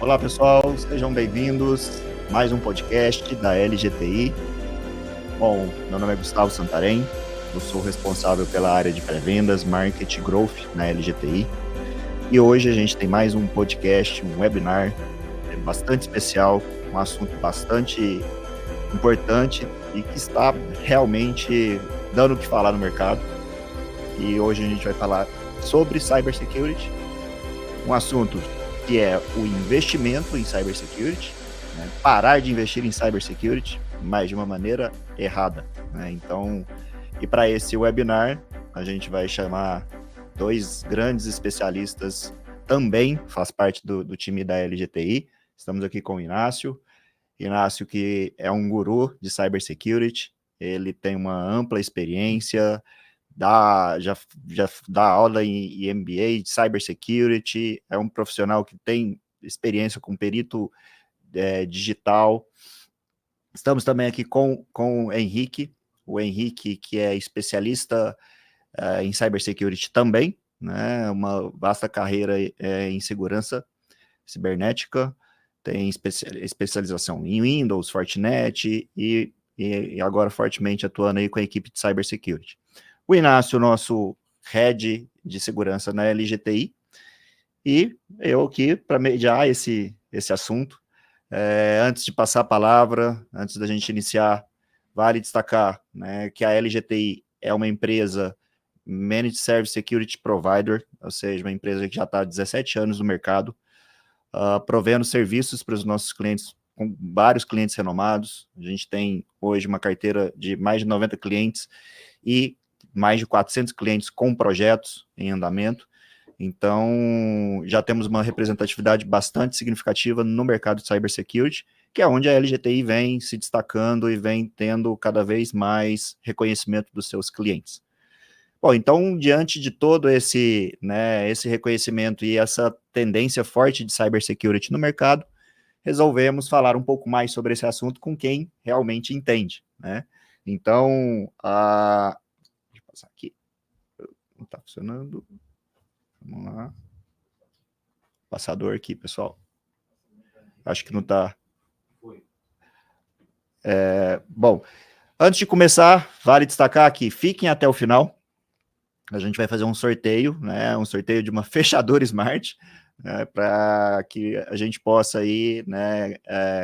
Olá pessoal, sejam bem-vindos a mais um podcast da LGTI. Bom, meu nome é Gustavo Santarém, eu sou responsável pela área de pré-vendas, marketing e growth na LGTI. E hoje a gente tem mais um podcast, um webinar bastante especial, um assunto bastante importante e que está realmente dando o que falar no mercado. E hoje a gente vai falar sobre cybersecurity, um assunto que é o investimento em cybersecurity, né? Parar de investir em cybersecurity, mas de uma maneira errada, né? Então, e para esse webinar, a gente vai chamar dois grandes especialistas, também faz parte do time da LGTI. Estamos aqui com o Inácio, que é um guru de cybersecurity, ele tem uma ampla experiência, já dá aula em MBA de cybersecurity, é um profissional que tem experiência com perito digital. Estamos também aqui com o Henrique, que é especialista em cybersecurity também, né? Uma vasta carreira em segurança cibernética, tem especialização em Windows, Fortinet e agora fortemente atuando aí com a equipe de cybersecurity. O Inácio, nosso head de segurança na LGTI, e eu aqui para mediar esse assunto. Antes de passar a palavra, antes da gente iniciar, vale destacar, né, que a LGTI é uma empresa Managed Service Security Provider, ou seja, uma empresa que já está há 17 anos no mercado, provendo serviços para os nossos clientes, com vários clientes renomados. A gente tem hoje uma carteira de mais de 90 clientes e mais de 400 clientes com projetos em andamento. Então, já temos uma representatividade bastante significativa no mercado de cybersecurity, que é onde a LGTI vem se destacando e vem tendo cada vez mais reconhecimento dos seus clientes. Bom, então, diante de todo esse reconhecimento e essa tendência forte de cybersecurity no mercado, resolvemos falar um pouco mais sobre esse assunto com quem realmente entende, né? Então, deixa eu passar aqui. Não está funcionando. Vamos lá. Passador aqui, pessoal. Acho que não está. Bom, antes de começar, vale destacar que fiquem até o final. A gente vai fazer um sorteio, né? Um sorteio de uma fechadura Smart, né, para que a gente possa aí, né?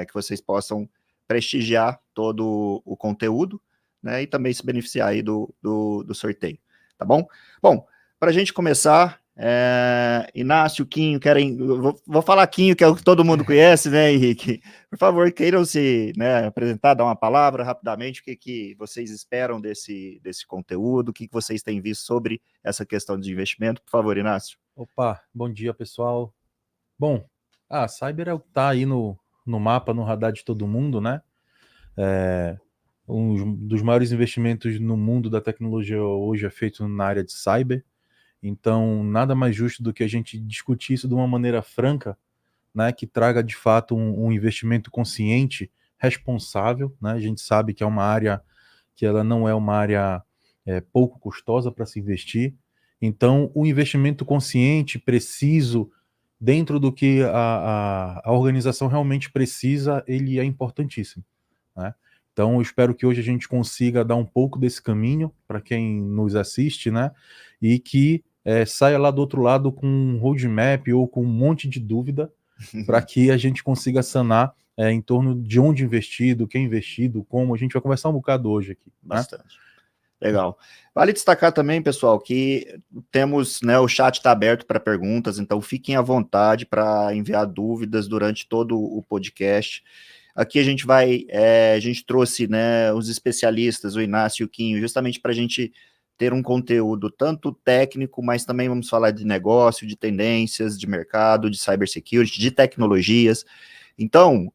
Que vocês possam prestigiar todo o conteúdo, né? E também se beneficiar aí do sorteio, tá bom? Bom, para a gente começar, Inácio, Quinho, vou falar Quinho, que é o que todo mundo conhece, né, Henrique? Por favor, queiram se, né, apresentar, dar uma palavra rapidamente, o que vocês esperam desse conteúdo, o que vocês têm visto sobre essa questão de investimento. Por favor, Inácio. Opa, bom dia, pessoal. Bom, a cyber é o que está aí no mapa, no radar de todo mundo, né? Um dos maiores investimentos no mundo da tecnologia hoje é feito na área de cyber. Então, nada mais justo do que a gente discutir isso de uma maneira franca, né? Que traga, de fato, um investimento consciente, responsável, né? A gente sabe que é uma área que ela não é uma área pouco custosa para se investir. Então, o investimento consciente, preciso, dentro do que a organização realmente precisa, ele é importantíssimo, né? Então, eu espero que hoje a gente consiga dar um pouco desse caminho para quem nos assiste, né? E que saia lá do outro lado com um roadmap ou com um monte de dúvida para que a gente consiga sanar em torno de onde investir, do que investir, do como. A gente vai conversar um bocado hoje aqui. Bastante. Né? Legal. Vale destacar também, pessoal, que temos, né, o chat está aberto para perguntas, então fiquem à vontade para enviar dúvidas durante todo o podcast. Aqui a gente trouxe, né, os especialistas, o Inácio e o Quinho, justamente para a gente ter um conteúdo tanto técnico, mas também vamos falar de negócio, de tendências, de mercado, de cybersecurity, de tecnologias. Então,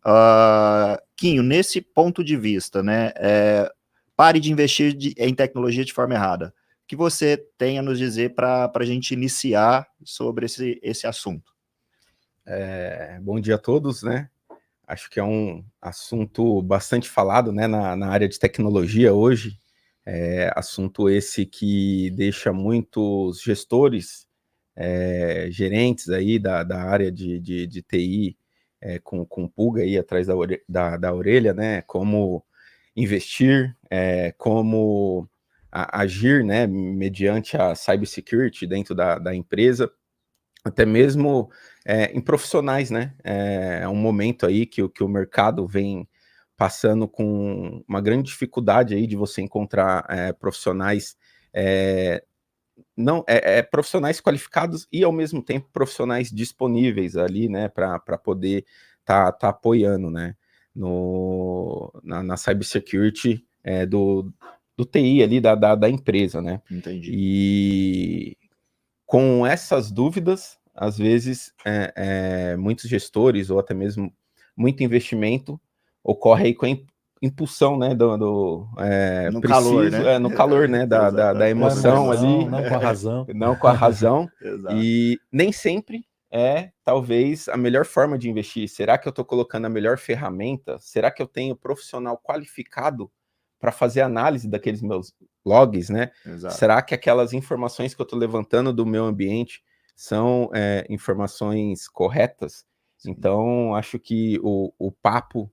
Quinho, nesse ponto de vista, né, pare de investir em tecnologia de forma errada. O que você tem a nos dizer para a gente iniciar sobre esse assunto? Bom dia a todos, né? Acho que é um assunto bastante falado, né, na área de tecnologia hoje. Assunto esse que deixa muitos gestores, gerentes aí da área de TI com pulga aí atrás da orelha, né? Como investir, como agir, né? Mediante a cybersecurity dentro da empresa, até mesmo em profissionais, né? É um momento aí que o mercado vem passando com uma grande dificuldade aí de você encontrar profissionais profissionais qualificados e ao mesmo tempo profissionais disponíveis ali, né, para poder tá apoiando, né, na cybersecurity do TI ali da empresa, né. Entendi. E com essas dúvidas, às vezes, muitos gestores ou até mesmo muito investimento ocorre aí com a impulsão, né, no calor, né? no calor, né, da emoção ali, não com a razão. não com a razão, Exato. e nem sempre talvez a melhor forma de investir. Será que eu estou colocando a melhor ferramenta? Será que eu tenho profissional qualificado para fazer análise daqueles meus logs, né? Exato. Será que aquelas informações que eu estou levantando do meu ambiente são informações corretas? Sim. Então, acho que o papo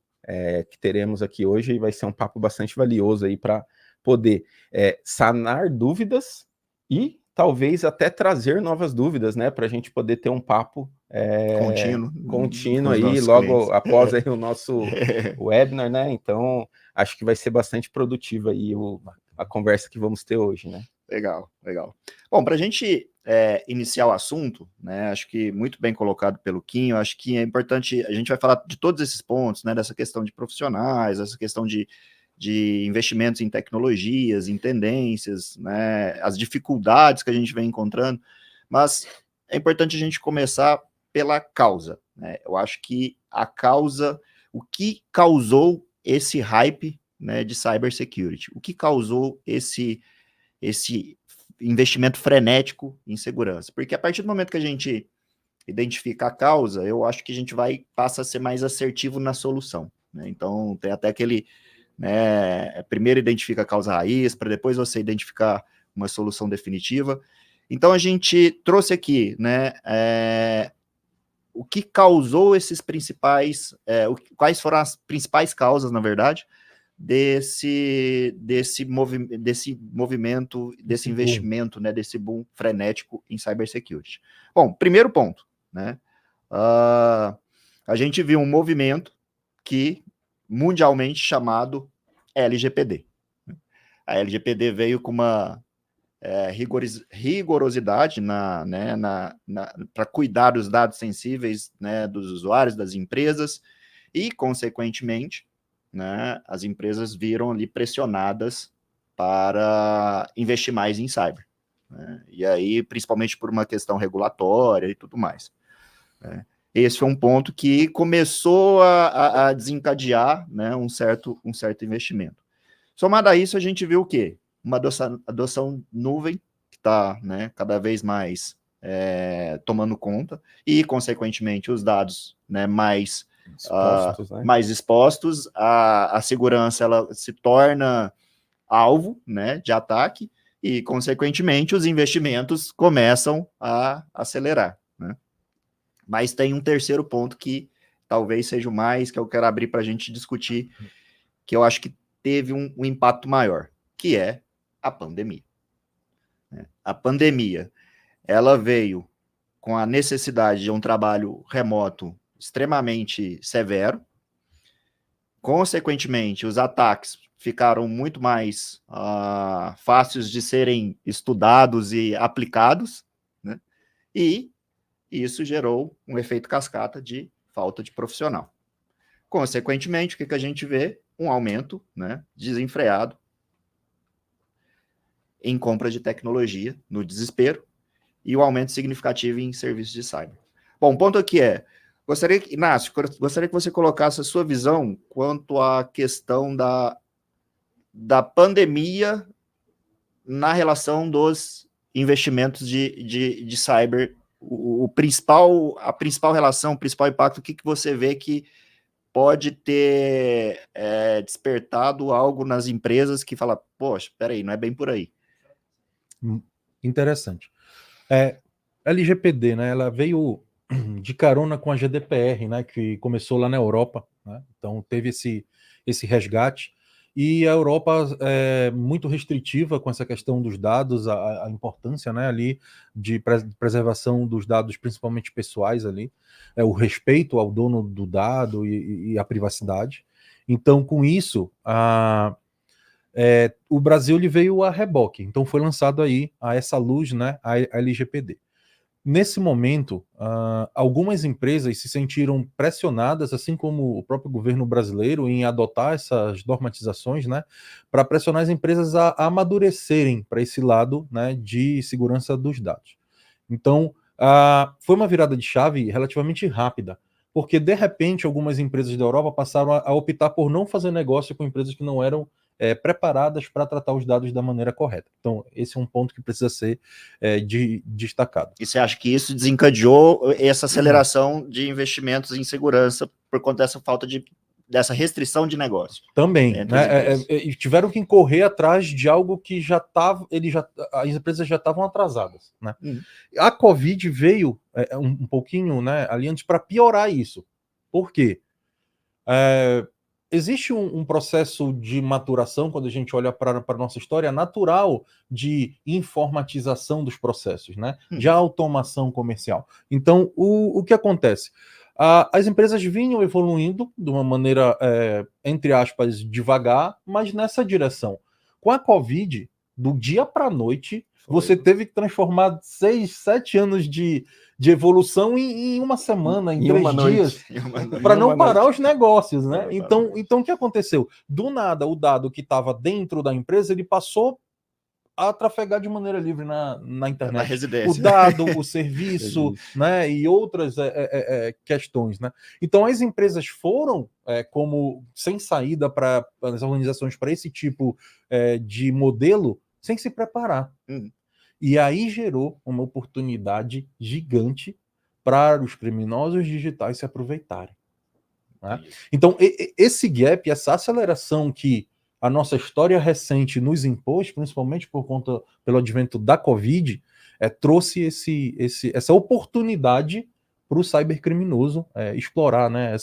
que teremos aqui hoje vai ser um papo bastante valioso aí para poder sanar dúvidas e talvez até trazer novas dúvidas, né? Para a gente poder ter um papo contínuo aí, logo clientes. Após aí o nosso webinar, né? Então, acho que vai ser bastante produtiva aí a conversa que vamos ter hoje, né? Legal, legal. Bom, para a gente iniciar o assunto, né, acho que muito bem colocado pelo Quinho, acho que é importante, a gente vai falar de todos esses pontos, né, dessa questão de profissionais, essa questão de investimentos em tecnologias, em tendências, né, as dificuldades que a gente vem encontrando, mas é importante a gente começar pela causa, né? Eu acho que a causa, o que causou esse hype, né, de cybersecurity, o que causou esse investimento frenético em segurança, porque a partir do momento que a gente identifica a causa, eu acho que a gente passa a ser mais assertivo na solução, né? Então tem até aquele, né, primeiro identifica a causa raiz, para depois você identificar uma solução definitiva. Então a gente trouxe aqui, né, o que causou esses principais, quais foram as principais causas, na verdade, desse movimento, desse investimento, né, desse boom frenético em cybersecurity. Bom, primeiro ponto, né, a gente viu um movimento que mundialmente chamado LGPD. A LGPD veio com uma rigorosidade para cuidar dos dados sensíveis, né, dos usuários, das empresas, e, consequentemente, né, as empresas viram ali pressionadas para investir mais em cyber, né? E aí, principalmente por uma questão regulatória e tudo mais, né? Esse foi um ponto que começou a desencadear, né, um certo investimento. Somado a isso, a gente viu o quê? Uma adoção nuvem, que está, né, cada vez mais tomando conta, e, consequentemente, os dados, né, mais expostos, a segurança ela se torna alvo, né, de ataque, e, consequentemente, os investimentos começam a acelerar, né? Mas tem um terceiro ponto que talvez seja o mais, que eu quero abrir para a gente discutir, que eu acho que teve um impacto maior, que é a pandemia. A pandemia, ela veio com a necessidade de um trabalho remoto extremamente severo. Consequentemente, os ataques ficaram muito mais fáceis de serem estudados e aplicados, né? E isso gerou um efeito cascata de falta de profissional. Consequentemente, o que a gente vê? Um aumento, né, desenfreado em compra de tecnologia, no desespero, e o aumento significativo em serviços de cyber. Bom, o ponto aqui Inácio, gostaria que você colocasse a sua visão quanto à questão da pandemia na relação dos investimentos de cyber, a principal relação, o principal impacto, o que você vê que pode ter despertado algo nas empresas que fala, poxa, peraí, não é bem por aí. Interessante. LGPD, né, ela veio de carona com a GDPR, né, que começou lá na Europa, né? Então teve esse resgate, e a Europa é muito restritiva com essa questão dos dados, a importância, né, ali de preservação dos dados, principalmente pessoais ali, o respeito ao dono do dado e a privacidade. Então, com isso, o Brasil ele veio a reboque. Então foi lançado aí a essa luz, né, a LGPD. Nesse momento, algumas empresas se sentiram pressionadas, assim como o próprio governo brasileiro, em adotar essas normatizações, né, para pressionar as empresas a amadurecerem para esse lado, né, de segurança dos dados. Então, foi uma virada de chave relativamente rápida, porque de repente algumas empresas da Europa passaram a optar por não fazer negócio com empresas que não eram preparadas para tratar os dados da maneira correta. Então, esse é um ponto que precisa ser destacado. E você acha que isso desencadeou essa aceleração de investimentos em segurança por conta dessa falta dessa restrição de negócio? Também, né? Tiveram que correr atrás de algo que já estava, as empresas já estavam atrasadas, né? A Covid veio um pouquinho, né, ali antes para piorar isso. Por quê? Existe um processo de maturação, quando a gente olha para a nossa história, natural de informatização dos processos, né? De automação comercial. Então, o que acontece? As empresas vinham evoluindo de uma maneira, entre aspas, devagar, mas nessa direção. Com a Covid, do dia para a noite, você teve que transformar 6, 7 anos de evolução em uma semana, em 3 dias, para não parar os negócios, né? Então, o que aconteceu? Do nada, o dado que estava dentro da empresa, ele passou a trafegar de maneira livre na internet. Na residência. O dado, o serviço, né? E outras questões, né? Então, as empresas foram como sem saída para as organizações para esse tipo de modelo, sem se preparar. E aí gerou uma oportunidade gigante para os criminosos digitais se aproveitarem, né? Então, esse gap, essa aceleração que a nossa história recente nos impôs, principalmente pelo advento da Covid, trouxe essa oportunidade para o cybercriminoso explorar, né,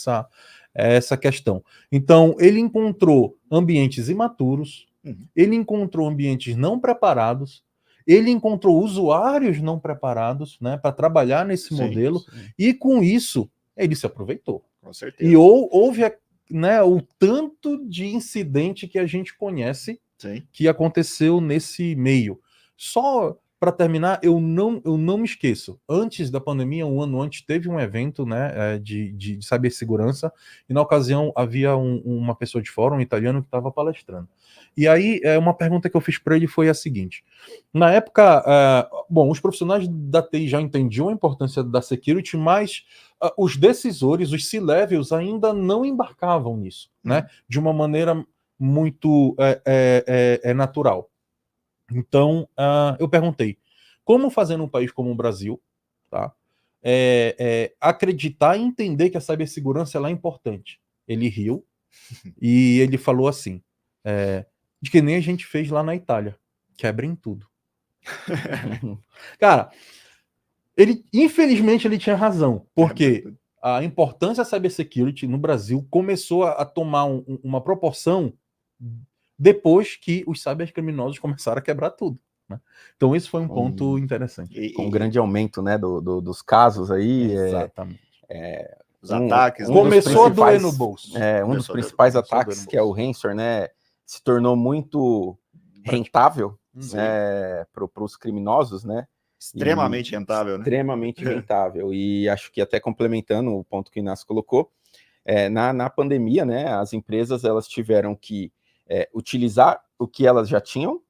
essa questão. Então, ele encontrou ambientes imaturos, ele encontrou ambientes não preparados, ele encontrou usuários não preparados, né, para trabalhar nesse modelo, e com isso ele se aproveitou. Com certeza. E houve o tanto de incidente que a gente conhece que aconteceu nesse meio. Só para terminar, eu não me esqueço. Antes da pandemia, um ano antes, teve um evento, né, de cibersegurança, e na ocasião havia uma pessoa de fora, um italiano, que estava palestrando. E aí, uma pergunta que eu fiz para ele foi a seguinte: na época, os profissionais da TI já entendiam a importância da security, mas os decisores, os C-levels, ainda não embarcavam nisso, né, de uma maneira muito natural. Então, eu perguntei, como fazer num país como o Brasil, tá, acreditar e entender que a cibersegurança ela é importante? Ele riu e ele falou assim, de que nem a gente fez lá na Itália, quebrem tudo. Cara, infelizmente ele tinha razão, porque a importância da cybersecurity no Brasil começou a tomar uma proporção depois que os cybercriminosos começaram a quebrar tudo, né? Então isso foi um ponto interessante. Com um grande aumento, né, dos casos aí. Exatamente. Os ataques. Começou a doer no bolso. Um dos principais ataques, que é o ransomware, né, se tornou muito rentável para os criminosos, né? Extremamente rentável, né? Extremamente rentável. E acho que até complementando o ponto que o Inácio colocou, na pandemia, né, as empresas elas tiveram que utilizar o que elas já tinham.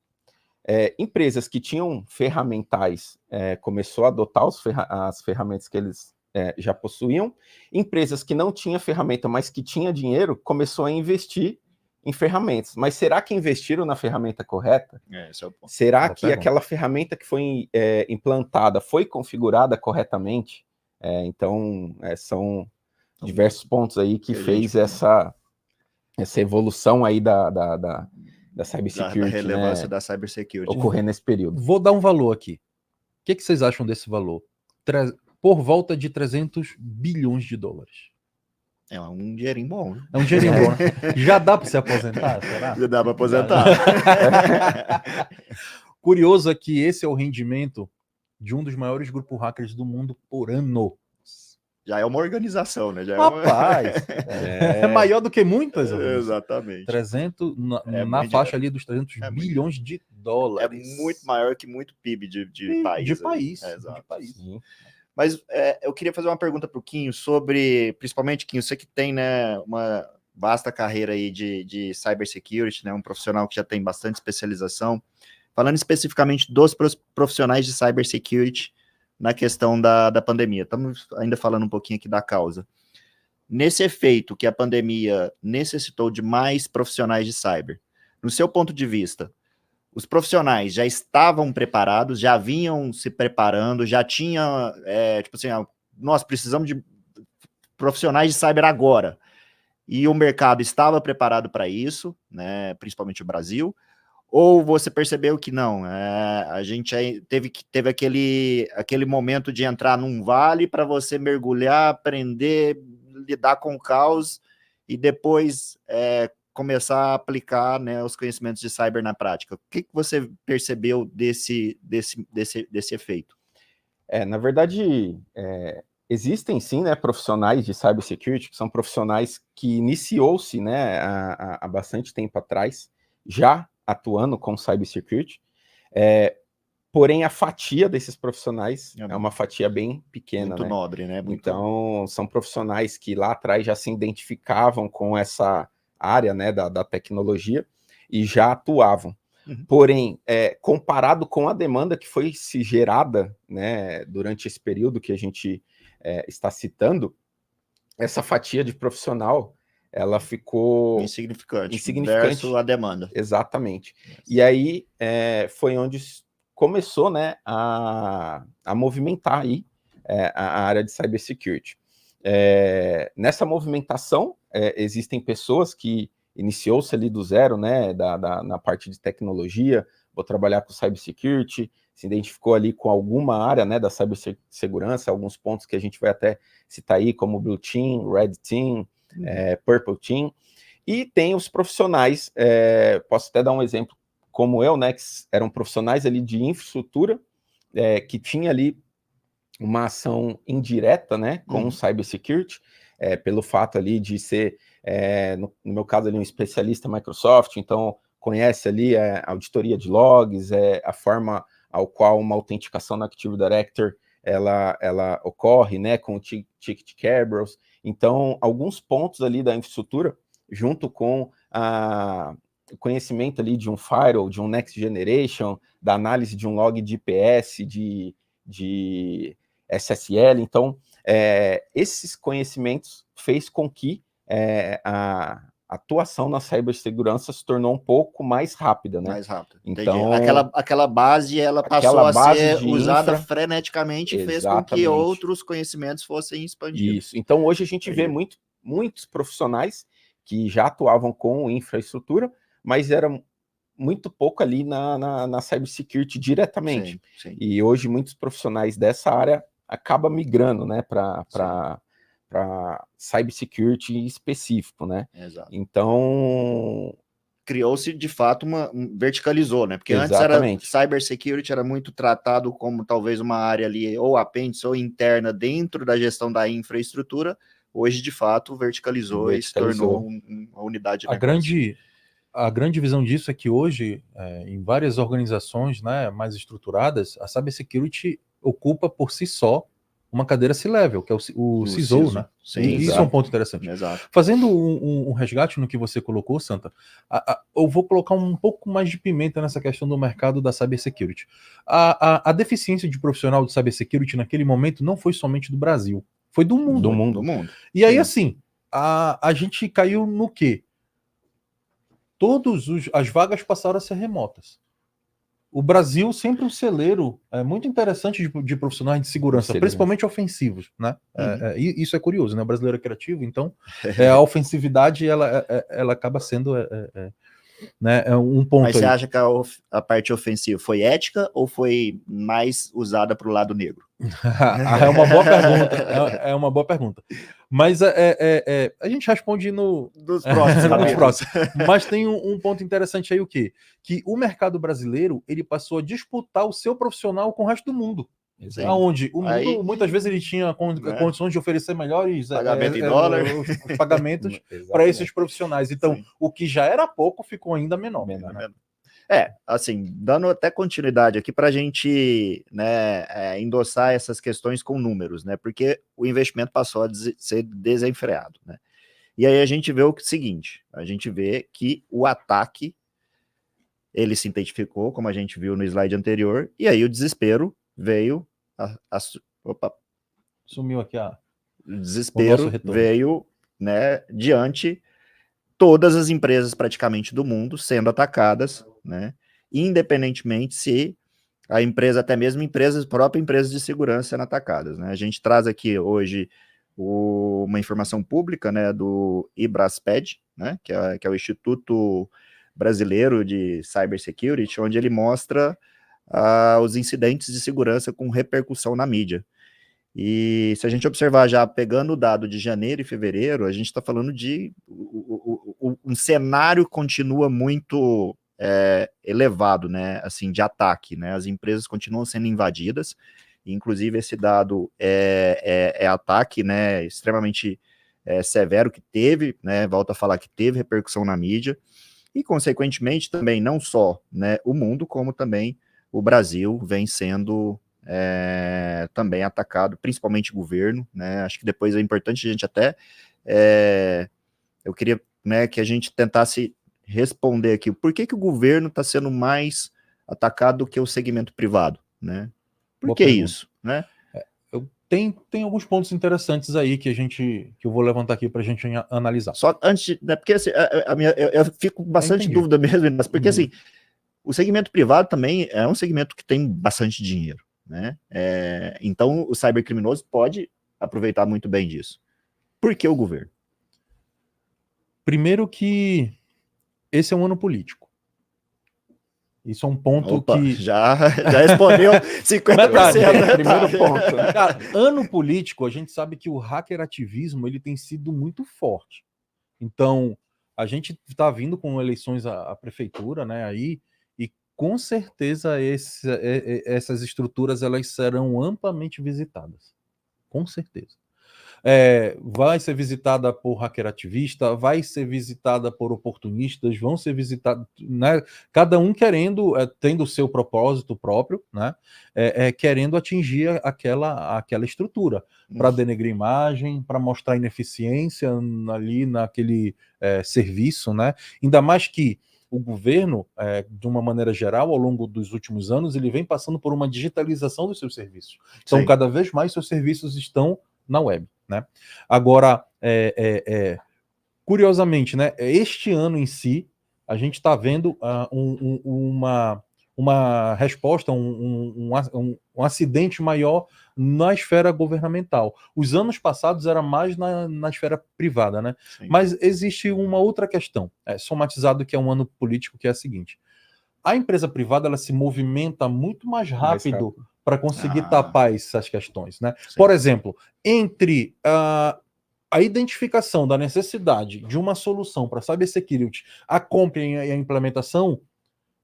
Empresas que tinham ferramentais começou a adotar as ferramentas que eles já possuíam. Empresas que não tinham ferramenta, mas que tinha dinheiro, começou a investir em ferramentas. Mas será que investiram na ferramenta correta? Esse é o ponto. Será que aquela ferramenta que foi implantada foi configurada corretamente? Então, são diversos pontos aí que fez essa evolução aí da cybersecurity, da relevância da cybersecurity ocorrer nesse período. Vou dar um valor aqui. O que vocês acham desse valor? por volta de 300 bilhões de dólares. É um dinheirinho bom. Né? É um dinheirinho bom, né? Já dá para se aposentar, será? Já dá para aposentar. Curioso é que esse é o rendimento de um dos maiores grupos hackers do mundo por ano. Já é uma organização, né? Já é Rapaz, é maior do que muitas. Exatamente. 300, na faixa ali dos 300 bilhões de dólares. É muito maior que muito PIB de país. De país. Exato. De país. Mas eu queria fazer uma pergunta para o Quinho sobre, principalmente, Quinho, você que tem, né, uma vasta carreira aí de cybersecurity, né, um profissional que já tem bastante especialização, falando especificamente dos profissionais de cybersecurity na questão da pandemia. Estamos ainda falando um pouquinho aqui da causa. Nesse efeito que a pandemia necessitou de mais profissionais de cyber, no seu ponto de vista, os profissionais já estavam preparados, já vinham se preparando, já tinha, tipo assim, nós precisamos de profissionais de cyber agora. E o mercado estava preparado para isso, né, principalmente o Brasil, ou você percebeu que não, a gente teve aquele momento de entrar num vale para você mergulhar, aprender, lidar com o caos e depois começar a aplicar, né, os conhecimentos de cyber na prática? O que você percebeu desse efeito? Na verdade, existem sim, né, profissionais de cybersecurity, que são profissionais que iniciou-se, né, há bastante tempo atrás, já atuando com cybersecurity, porém a fatia desses profissionais é uma fatia bem pequena. Muito, né? Nobre, né? Então, são profissionais que lá atrás já se identificavam com essa área, né, da tecnologia e já atuavam. Porém, comparado com a demanda que foi se gerada, né, durante esse período que a gente está citando, essa fatia de profissional ela ficou insignificante versus a demanda. Exatamente. E aí foi onde começou, né, a movimentar aí a área de cybersecurity. Nessa movimentação, existem pessoas que iniciou-se ali do zero, né, na parte de tecnologia, vou trabalhar com cybersecurity, se identificou ali com alguma área, né, da cibersegurança, alguns pontos que a gente vai até citar aí, como Blue Team, Red Team, Purple Team, e tem os profissionais, posso até dar um exemplo como eu, né, que eram profissionais ali de infraestrutura, que tinha ali uma ação indireta, né, com o cybersecurity, pelo fato ali de ser, no meu caso ali, um especialista Microsoft, então conhece ali a auditoria de logs, a forma ao qual uma autenticação na Active Directory ela ocorre, né, com o Ticket Cabros. Então, alguns pontos ali da infraestrutura, junto com o conhecimento ali de um firewall, de um Next Generation, da análise de um log de IPS, de SSL. Então, esses conhecimentos fez com que a atuação na cibersegurança se tornou um pouco mais rápida, né? Mais rápida. Então, aquela base, ela passou a ser usada freneticamente e fez com que outros conhecimentos fossem expandidos. Isso. Então, hoje a gente vê muitos profissionais que já atuavam com infraestrutura, mas era muito pouco ali na cybersecurity diretamente. Sim. E hoje muitos profissionais dessa área acabam migrando, né, para cybersecurity específico, né? Exato. Então, criou-se de fato verticalizou, né? Porque exatamente. Antes cybersecurity era muito tratado como talvez uma área ali ou apêndice ou interna dentro da gestão da infraestrutura. Hoje, de fato, verticalizou e se tornou uma unidade de negócio. A grande visão disso é que hoje, em várias organizações, né, mais estruturadas, a cybersecurity ocupa por si só uma cadeira C-level, que é o CISO, né? Sim, isso é um ponto interessante. Exato. Fazendo um resgate no que você colocou, Santa, eu vou colocar um pouco mais de pimenta nessa questão do mercado da cybersecurity. A deficiência de profissional de cybersecurity naquele momento não foi somente do Brasil, foi do mundo. Do mundo. E aí, assim, a gente caiu no quê? As vagas passaram a ser remotas. O Brasil sempre um celeiro muito interessante de profissionais de segurança, principalmente ofensivos, né? Isso é curioso, né? O brasileiro é criativo, então a ofensividade ela acaba sendo né? É um ponto. Mas você aí. acha que a parte ofensiva foi ética ou foi mais usada para o lado negro? É uma boa pergunta. É uma boa pergunta. Mas a gente responde dos próximos. nos próximos. Mas tem um ponto interessante aí, o quê? Que o mercado brasileiro, ele passou a disputar o seu profissional com o resto do mundo. Sim. Aonde o mundo, Aí, muitas vezes, ele tinha condições de oferecer melhores pagamento em dólar. os pagamentos para esses profissionais. Então, o que já era pouco ficou ainda menor. Né? Assim, dando até continuidade aqui para a gente, né, endossar essas questões com números, né, porque o investimento passou a ser desenfreado, né, e aí a gente vê o seguinte, a gente vê que o ataque, ele se intensificou, como a gente viu no slide anterior, e aí o desespero veio, opa, sumiu aqui o desespero veio, né, diante todas as empresas praticamente do mundo sendo atacadas, né? Independentemente se a empresa, até mesmo próprias empresas de segurança sendo atacadas, né? A gente traz aqui hoje uma informação pública, né, do IBRASPED, né, que é o Instituto Brasileiro de Cybersecurity, onde ele mostra os incidentes de segurança com repercussão na mídia. E se a gente observar já, pegando o dado de janeiro e fevereiro, a gente está falando de um cenário continua muito elevado, né, assim, de ataque, né, as empresas continuam sendo invadidas, inclusive esse dado é ataque, né, extremamente severo que teve, né, volto a falar que teve repercussão na mídia, e consequentemente também não só, né, o mundo, como também o Brasil vem sendo também atacado, principalmente o governo, né, acho que depois é importante a gente até, eu queria, né, que a gente tentasse responder aqui, por que o governo está sendo mais atacado do que o segmento privado, né, por que isso, né? Tem alguns pontos interessantes aí que eu vou levantar aqui para a gente analisar. Só antes, né, porque assim, eu fico com bastante dúvida mesmo, porque assim, o segmento privado também é um segmento que tem bastante dinheiro, né? Então o cybercriminoso pode aproveitar muito bem disso. Por que o governo? Primeiro que esse é um ano político. Isso é um ponto que... Já respondeu 50%. Primeiro ponto. Cara, ano político, a gente sabe que o hackerativismo ele tem sido muito forte. Então, a gente está vindo com eleições à prefeitura, né, aí, e com certeza essas estruturas elas serão amplamente visitadas. Com certeza. Vai ser visitada por hackerativista, vai ser visitada por oportunistas, vão ser visitados, né, cada um querendo, tendo o seu propósito próprio, né, querendo atingir aquela estrutura, para denegrir imagem, para mostrar ineficiência ali naquele serviço, né, ainda mais que o governo, de uma maneira geral, ao longo dos últimos anos, ele vem passando por uma digitalização dos seus serviços. Então, cada vez mais seus serviços estão na web, né? Agora, curiosamente, né, este ano em si, a gente está vendo uma resposta, um acidente maior na esfera governamental. Os anos passados era mais na esfera privada, né? Sim. Mas existe uma outra questão, somatizado que é um ano político, que é a seguinte: a empresa privada ela se movimenta muito mais rápido para conseguir tapar essas questões, né? Sim. Por exemplo, entre a identificação da necessidade de uma solução para cybersecurity, a compra e a implementação,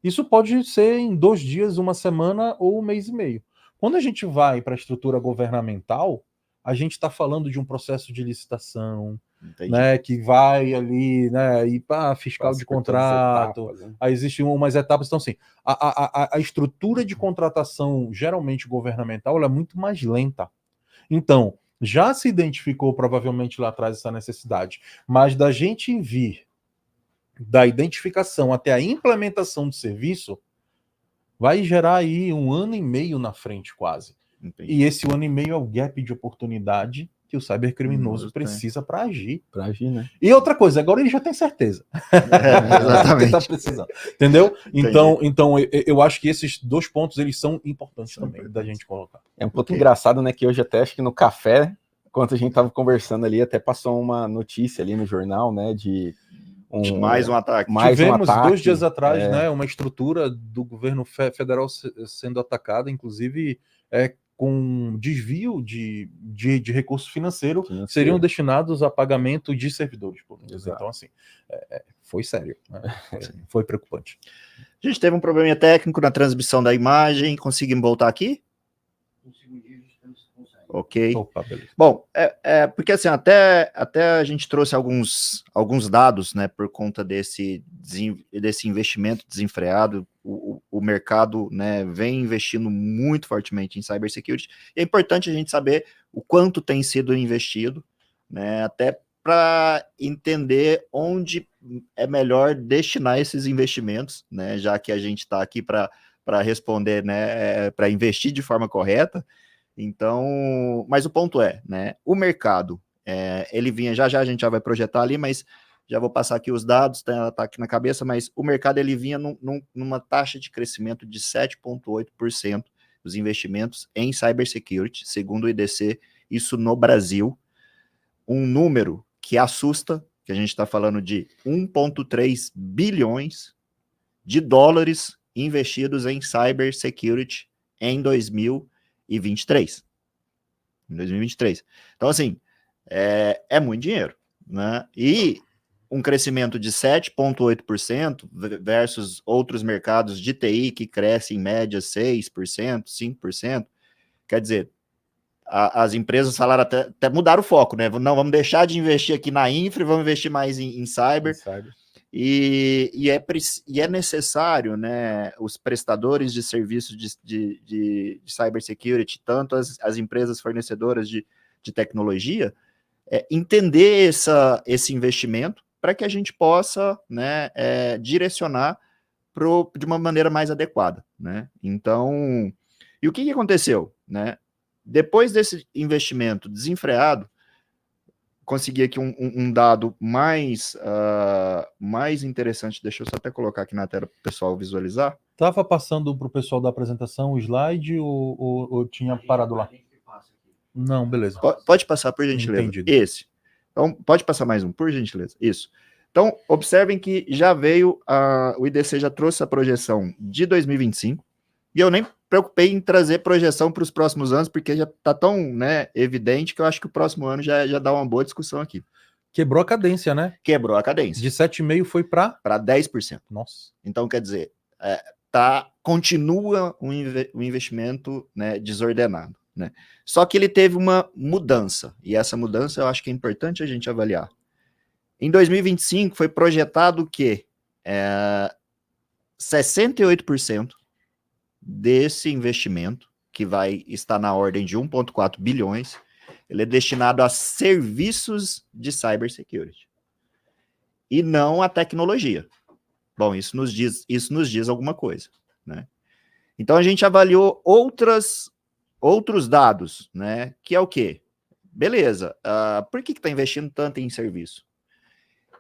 isso pode ser em 2 dias, 1 semana ou 1 mês e meio. Quando a gente vai para a estrutura governamental, a gente está falando de um processo de licitação, né, que vai ali, né, ir para fiscal de contrato, etapas, né? Aí existem umas etapas. Então, assim, a estrutura de contratação, geralmente governamental, ela é muito mais lenta. Então, já se identificou provavelmente lá atrás essa necessidade, mas da gente vir da identificação até a implementação do serviço, vai gerar aí 1 ano e meio na frente quase. Entendi. E esse 1 ano e meio é o gap de oportunidade que o cybercriminoso precisa para agir. Para agir, né? E outra coisa, agora ele já tem certeza. Exatamente. Ele tá precisando. Entendeu? Então, eu acho que esses 2 pontos, eles são importantes também da gente colocar. É um ponto engraçado, né, que hoje até acho que no café, enquanto a gente tava conversando ali, até passou uma notícia ali no jornal, né, de Mais um ataque. Tivemos 2 dias atrás, né, uma estrutura do governo federal sendo atacada, inclusive com desvio de recurso financeiro, seriam destinados a pagamento de servidores públicos. Então, assim, foi sério, né? Foi preocupante. A gente teve um probleminha técnico na transmissão da imagem. Conseguimos voltar aqui? Ok. Opa, beleza. Bom, porque assim, até a gente trouxe alguns dados, né, por conta desse investimento desenfreado. O mercado, né, vem investindo muito fortemente em cybersecurity. E é importante a gente saber o quanto tem sido investido, né, até para entender onde é melhor destinar esses investimentos, né, já que a gente está aqui para responder, né, para investir de forma correta. Então, mas o ponto né, o mercado, ele vinha, já a gente já vai projetar ali, mas já vou passar aqui os dados, tá aqui na cabeça, mas o mercado ele vinha numa taxa de crescimento de 7,8% dos investimentos em cybersecurity, segundo o IDC, isso no Brasil, um número que assusta, que a gente está falando de 1,3 bilhões de dólares investidos em cybersecurity em 2023. Então, assim, é muito dinheiro, né? E um crescimento de 7,8% versus outros mercados de TI que crescem em média 6%, 5%, quer dizer, as empresas falaram até mudaram o foco, né? Não, vamos deixar de investir aqui na infra, vamos investir mais em cyber. E é necessário, né, os prestadores de serviços de cybersecurity, tanto as empresas fornecedoras de tecnologia, entender esse investimento para que a gente possa, né, direcionar de uma maneira mais adequada, né? Então, e o que aconteceu, né? Depois desse investimento desenfreado, consegui aqui um dado mais interessante, deixa eu só até colocar aqui na tela para o pessoal visualizar. Estava passando para o pessoal da apresentação o slide ou tinha parado lá? Não, beleza. Pode passar, por gentileza. Entendido. Esse. Então, pode passar mais um, por gentileza. Isso. Então, observem que já veio, o IDC já trouxe a projeção de 2025, e eu nem preocupei em trazer projeção para os próximos anos, porque já está tão, né, evidente que eu acho que o próximo ano já dá uma boa discussão aqui. Quebrou a cadência, né? Quebrou a cadência. De 7,5% foi para 10%. Nossa. Então, quer dizer, continua um investimento, né, desordenado, né? Só que ele teve uma mudança, e essa mudança eu acho que é importante a gente avaliar. Em 2025 foi projetado que 68% desse investimento, que vai estar na ordem de 1,4 bilhões, ele é destinado a serviços de cybersecurity e não a tecnologia. Bom, isso nos diz alguma coisa, né? Então a gente avaliou outros dados, né? Que é o quê? Beleza, por que está investindo tanto em serviço?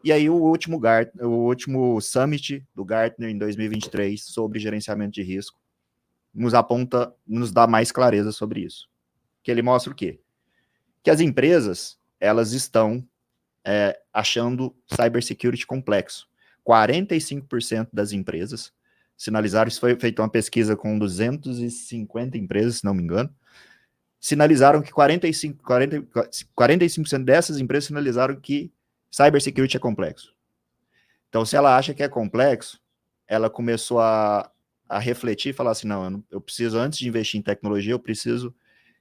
E aí o último Summit do Gartner em 2023 sobre gerenciamento de risco nos dá mais clareza sobre isso. Que ele mostra o quê? Que as empresas, elas estão achando cybersecurity complexo. 45% das empresas sinalizaram, isso foi feita uma pesquisa com 250 empresas, se não me engano, sinalizaram que 45% dessas empresas sinalizaram que cybersecurity é complexo. Então, se ela acha que é complexo, ela começou a refletir e falar assim, não, eu preciso, antes de investir em tecnologia, eu preciso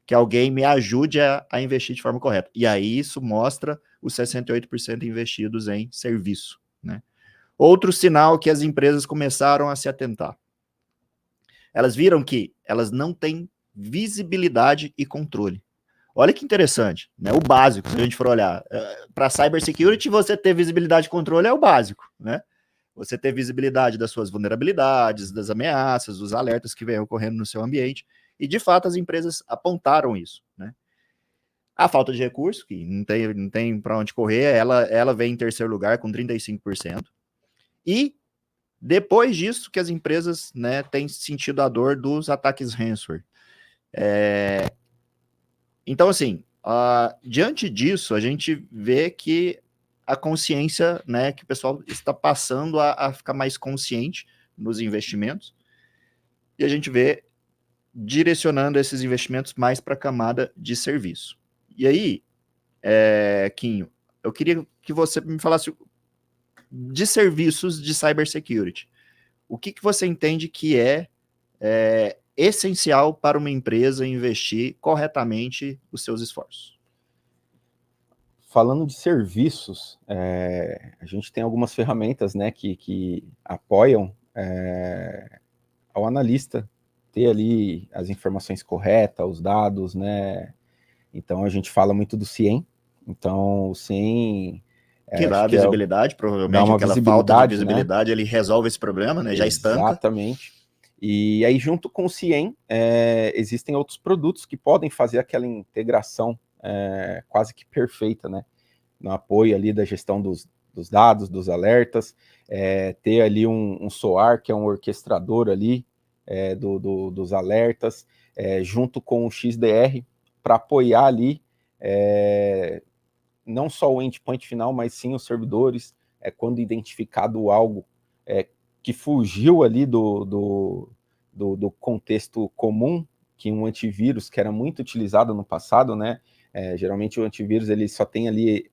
que alguém me ajude a investir de forma correta. E aí isso mostra os 68% investidos em serviço, né? Outro sinal que as empresas começaram a se atentar. Elas viram que elas não têm visibilidade e controle. Olha que interessante, né? O básico, se a gente for olhar. Para cybersecurity, você ter visibilidade e controle é o básico, né? Você ter visibilidade das suas vulnerabilidades, das ameaças, dos alertas que vêm ocorrendo no seu ambiente. E, de fato, as empresas apontaram isso, né? A falta de recurso, que não tem para onde correr, ela vem em terceiro lugar com 35%. E, depois disso, que as empresas, né, têm sentido a dor dos ataques ransomware. Então, assim, diante disso, a gente vê que a consciência, né, que o pessoal está passando a ficar mais consciente nos investimentos, e a gente vê direcionando esses investimentos mais para a camada de serviço. E aí, Quinho, eu queria que você me falasse de serviços de cybersecurity. O que você entende que é essencial para uma empresa investir corretamente os seus esforços? Falando de serviços, a gente tem algumas ferramentas, né, que apoiam ao analista ter ali as informações corretas, os dados, né? Então a gente fala muito do CIEM. Então o CIEM que dá visibilidade, provavelmente aquela falta de visibilidade, né? Ele resolve esse problema, né? Já estanca. Exatamente. E aí junto com o CIEM existem outros produtos que podem fazer aquela integração quase que perfeita, né? No apoio ali da gestão dos dados, dos alertas, ter ali um SOAR, que é um orquestrador ali dos alertas, junto com o XDR, para apoiar ali não só o endpoint final, mas sim os servidores, quando identificado algo que fugiu ali do contexto comum, que um antivírus, que era muito utilizado no passado, né? Geralmente o antivírus ele só tem ali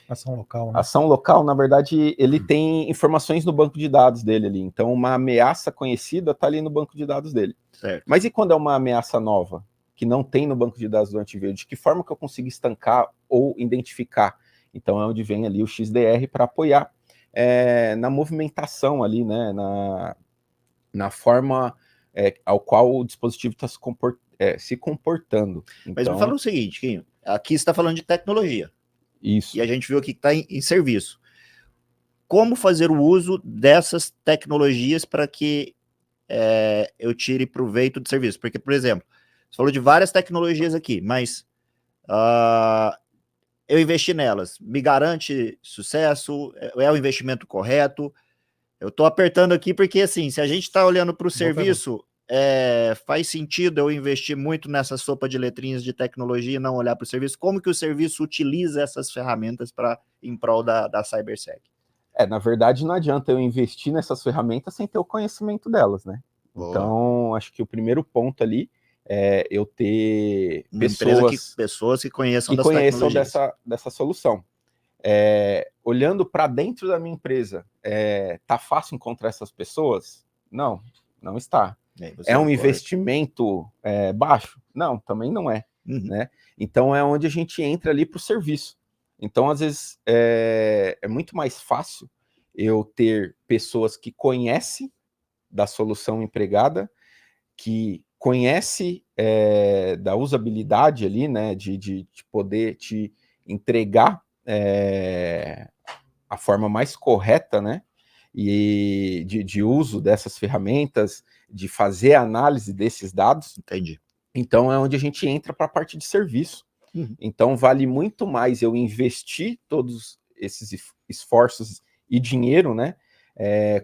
ação local, né? Ação local, na verdade, ele tem informações no banco de dados dele ali. Então, uma ameaça conhecida está ali no banco de dados dele. Certo. Mas e quando é uma ameaça nova, que não tem no banco de dados do antivírus? De que forma que eu consigo estancar ou identificar? Então, é onde vem ali o XDR para apoiar na movimentação ali, né? Na forma ao qual o dispositivo está se comportando. Então, mas me fala o seguinte, Quinho, aqui você está falando de tecnologia. Isso. E a gente viu aqui que está em serviço. Como fazer o uso dessas tecnologias para que eu tire proveito do serviço? Porque, por exemplo, você falou de várias tecnologias aqui, mas eu investi nelas. Me garante sucesso? É o investimento correto? Eu estou apertando aqui porque, assim, se a gente está olhando para o serviço, faz sentido eu investir muito nessa sopa de letrinhas de tecnologia e não olhar para o serviço? Como que o serviço utiliza essas ferramentas em prol da CyberSec? Na verdade, não adianta eu investir nessas ferramentas sem ter o conhecimento delas, né? Boa. Então, acho que o primeiro ponto ali é eu ter pessoas que conheçam das tecnologias. dessa solução. Olhando para dentro da minha empresa, tá fácil encontrar essas pessoas? Não está. É um investimento baixo? Não, também não é. Uhum. Né? Então é onde a gente entra ali para o serviço. Então, às vezes, é muito mais fácil eu ter pessoas que conhecem da solução empregada, que conhece da usabilidade ali, né, de poder te entregar a forma mais correta, né, e de uso dessas ferramentas, de fazer a análise desses dados. Entendi. Então é onde a gente entra para a parte de serviço. Uhum. Então vale muito mais eu investir todos esses esforços e dinheiro, né,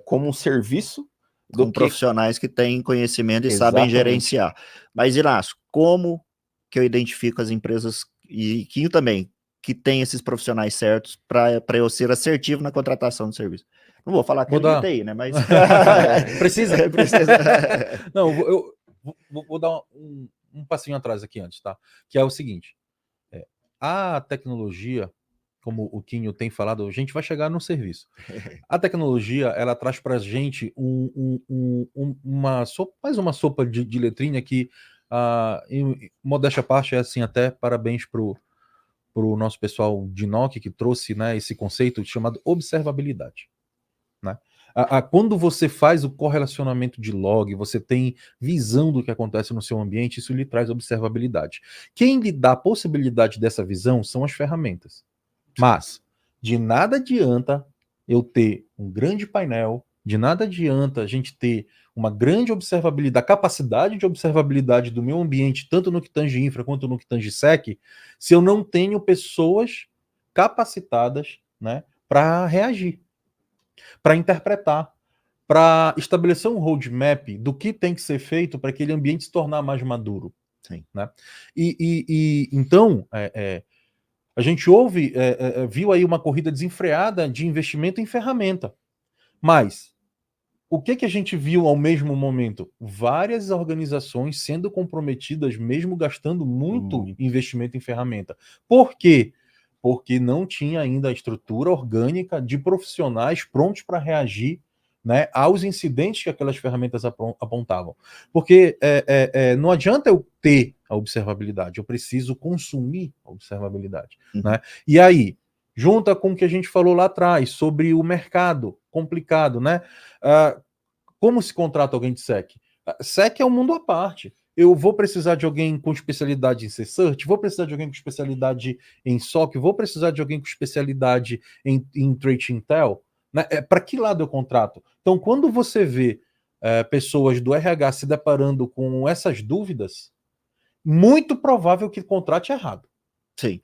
como um serviço, com profissionais que têm conhecimento e Exatamente. Sabem gerenciar. Mas, Inácio, como que eu identifico as empresas, e Quinho também, que tem esses profissionais certos para eu ser assertivo na contratação do serviço? Não vou falar que é de TI, né? Mas precisa. Precisa. Não, eu vou dar um passinho atrás aqui antes, tá? Que é o seguinte: a tecnologia, como o Quinho tem falado, a gente vai chegar no serviço. A tecnologia, ela traz para a gente mais uma sopa de letrinha que, em modéstia à parte, é assim, até parabéns pro nosso pessoal de NOC que trouxe, né, esse conceito chamado observabilidade. Né? Quando você faz o correlacionamento de log, você tem visão do que acontece no seu ambiente, isso lhe traz observabilidade. Quem lhe dá a possibilidade dessa visão são as ferramentas. Mas de nada adianta eu ter um grande painel, de nada adianta a gente ter uma grande observabilidade, a capacidade de observabilidade do meu ambiente, tanto no que tange infra quanto no que tange sec, se eu não tenho pessoas capacitadas, né, para reagir, para interpretar, para estabelecer um roadmap do que tem que ser feito para aquele ambiente se tornar mais maduro. Sim. Né? Então, A gente viu aí uma corrida desenfreada de investimento em ferramenta. Mas o que a gente viu ao mesmo momento? Várias organizações sendo comprometidas, mesmo gastando muito investimento em ferramenta. Por quê? Porque não tinha ainda a estrutura orgânica de profissionais prontos para reagir, né, aos incidentes que aquelas ferramentas apontavam. Porque não adianta eu ter a observabilidade, eu preciso consumir a observabilidade. Né? E aí, junta com o que a gente falou lá atrás, sobre o mercado complicado, né? Como se contrata alguém de SEC? SEC é um mundo à parte. Eu vou precisar de alguém com especialidade em C-Search, vou precisar de alguém com especialidade em SOC, vou precisar de alguém com especialidade em Threat Intel. Né? Para que lado eu contrato? Então, quando você vê pessoas do RH se deparando com essas dúvidas, muito provável que contrate errado. Sim.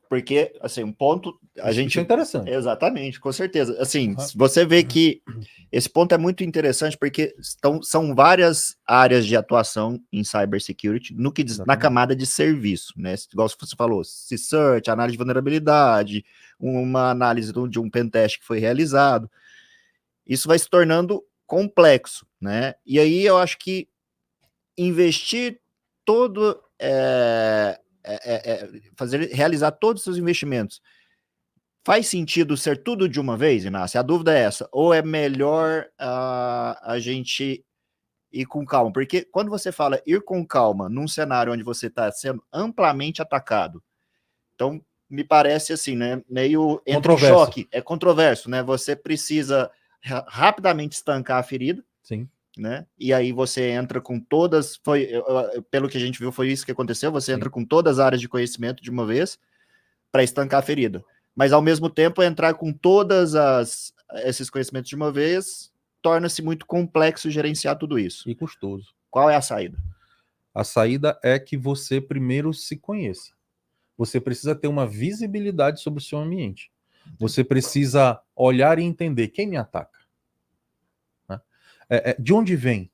Porque, assim, um ponto... Isso é interessante. Exatamente, com certeza. Assim, você vê que esse ponto é muito interessante porque são várias áreas de atuação em cybersecurity no que diz, na camada de serviço, né? Igual você falou, C-Search, análise de vulnerabilidade, uma análise de um pentest que foi realizado. Isso vai se tornando complexo, né? E aí eu acho que investir todo... realizar todos os seus investimentos. Faz sentido ser tudo de uma vez, Inácio? A dúvida é essa. Ou é melhor a gente ir com calma? Porque quando você fala ir com calma num cenário onde você está sendo amplamente atacado, então me parece assim, né? Meio entre choque. É controverso, né? Você precisa rapidamente estancar a ferida. Sim. Né? E aí você entra com todas, pelo que a gente viu, foi isso que aconteceu, você entra com todas as áreas de conhecimento de uma vez para estancar a ferida. Mas ao mesmo tempo, entrar com todas esses conhecimentos de uma vez torna-se muito complexo gerenciar tudo isso. E custoso. Qual é a saída? A saída é que você primeiro se conheça. Você precisa ter uma visibilidade sobre o seu ambiente. Você precisa olhar e entender quem me ataca. De onde vem?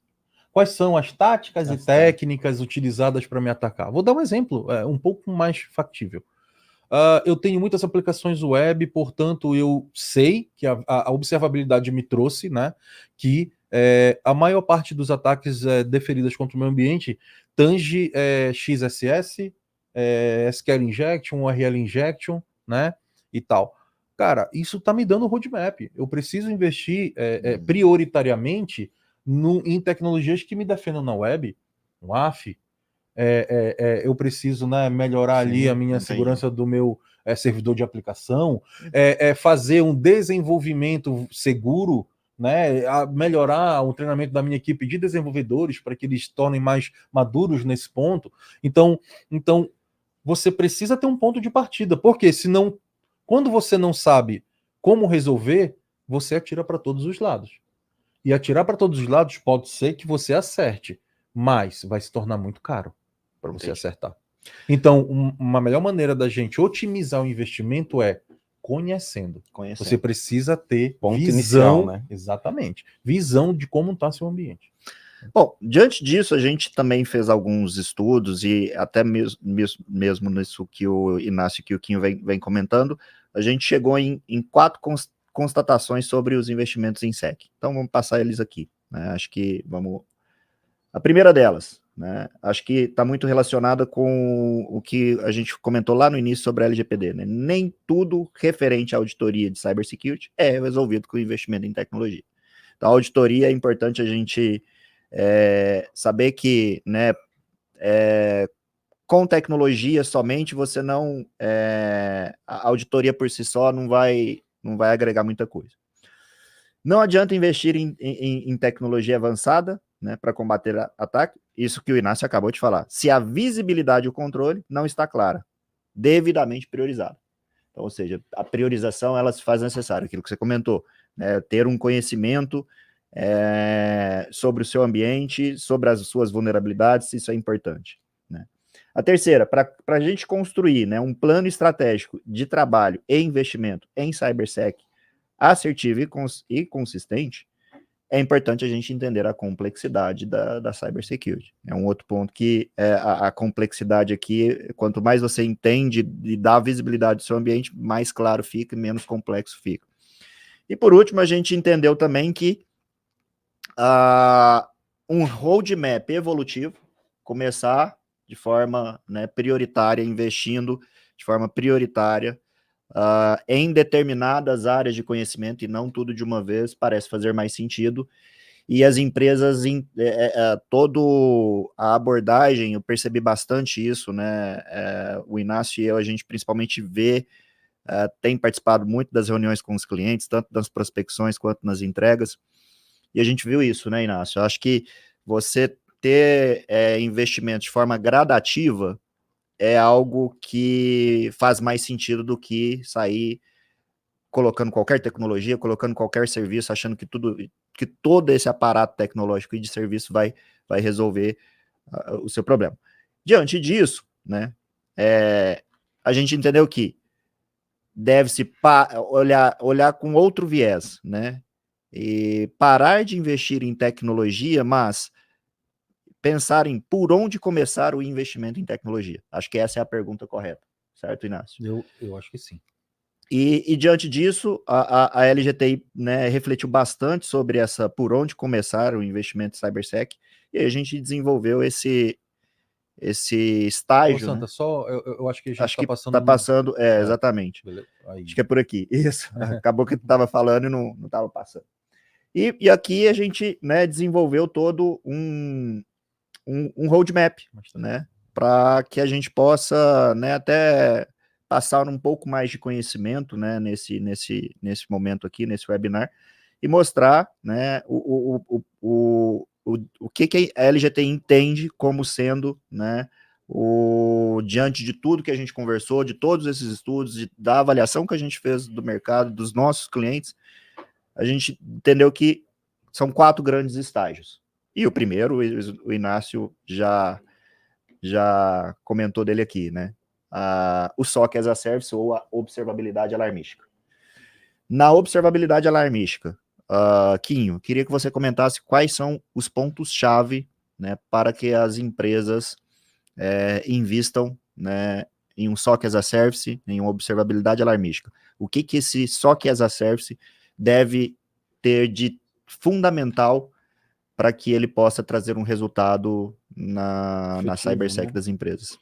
Quais são as táticas e técnicas utilizadas para me atacar? Vou dar um exemplo um pouco mais factível. Eu tenho muitas aplicações web, portanto, eu sei que a observabilidade me trouxe, né, que a maior parte dos ataques deferidos contra o meu ambiente tange XSS, SQL Injection, URL Injection, né, e tal. Cara, isso está me dando roadmap. Eu preciso investir prioritariamente em tecnologias que me defendam na web, um AF. Eu preciso, né, melhorar ali a minha segurança do meu servidor de aplicação, fazer um desenvolvimento seguro, né, melhorar o treinamento da minha equipe de desenvolvedores para que eles se tornem mais maduros nesse ponto. Então, você precisa ter um ponto de partida, porque senão, quando você não sabe como resolver, você atira para todos os lados. E atirar para todos os lados pode ser que você acerte, mas vai se tornar muito caro para você acertar. Então, uma melhor maneira da gente otimizar o investimento é conhecendo. Você precisa ter ponto visão, inicial, né? Exatamente, visão de como está seu ambiente. Bom, diante disso, a gente também fez alguns estudos e até mesmo nisso que o Inácio e o Quinho vem comentando, a gente chegou em 4 constatações sobre os investimentos em SEC. Então, vamos passar eles aqui. Né? Acho que vamos... A primeira delas, né? Acho que está muito relacionada com o que a gente comentou lá no início sobre a LGPD. Né? Nem tudo referente à auditoria de cybersecurity é resolvido com investimento em tecnologia. Então, a auditoria é importante a gente saber que, né, com tecnologia somente você não... a auditoria por si só não vai agregar muita coisa. Não adianta investir em tecnologia avançada, né, para combater ataque, isso que o Inácio acabou de falar. Se a visibilidade e o controle não está clara, devidamente priorizada. Então, ou seja, a priorização ela se faz necessária, aquilo que você comentou, né, ter um conhecimento sobre o seu ambiente, sobre as suas vulnerabilidades, isso é importante. Né? A terceira, para a gente construir, né, um plano estratégico de trabalho e investimento em CyberSec assertivo e consistente, é importante a gente entender a complexidade da cybersecurity. É um outro ponto que a complexidade aqui, quanto mais você entende e dá visibilidade do seu ambiente, mais claro fica e menos complexo fica. E por último, a gente entendeu também que um roadmap evolutivo, começar de forma, né, prioritária, investindo de forma prioritária em determinadas áreas de conhecimento e não tudo de uma vez, parece fazer mais sentido. E as empresas, toda a abordagem, eu percebi bastante isso, né? O Inácio e eu, a gente principalmente tem participado muito das reuniões com os clientes, tanto das prospecções quanto nas entregas, e a gente viu isso, né, Inácio? Eu acho que você ter investimento de forma gradativa é algo que faz mais sentido do que sair colocando qualquer tecnologia, colocando qualquer serviço, achando que todo esse aparato tecnológico e de serviço vai resolver o seu problema. Diante disso, né, a gente entendeu que deve-se olhar com outro viés, né, e parar de investir em tecnologia, mas pensar em por onde começar o investimento em tecnologia. Acho que essa é a pergunta correta, certo, Inácio? Eu acho que sim. E diante disso, a LGTI, né, refletiu bastante sobre por onde começar o investimento em CyberSec, e a gente desenvolveu esse estágio. Ô, Santa, né? só, eu acho que a gente Acho está que passando. exatamente. Aí. Acho que é por aqui. Isso. Acabou que tu estava falando e não estava passando. E aqui a gente, né, desenvolveu todo um roadmap, né, para que a gente possa, né, até passar um pouco mais de conhecimento, né, nesse momento aqui, nesse webinar, e mostrar, né, o que a LGTI entende como sendo, né, diante de tudo que a gente conversou, de todos esses estudos, da avaliação que a gente fez do mercado, dos nossos clientes, a gente entendeu que são 4 grandes estágios. E o primeiro, o Inácio já comentou dele aqui, né? O SOC as a Service ou a observabilidade alarmística. Na observabilidade alarmística, Quinho, queria que você comentasse quais são os pontos-chave, né, para que as empresas invistam, né, em um SOC as a Service, em uma observabilidade alarmística. O que esse SOC as a Service deve ter de fundamental para que ele possa trazer um resultado na CyberSec, né, das empresas?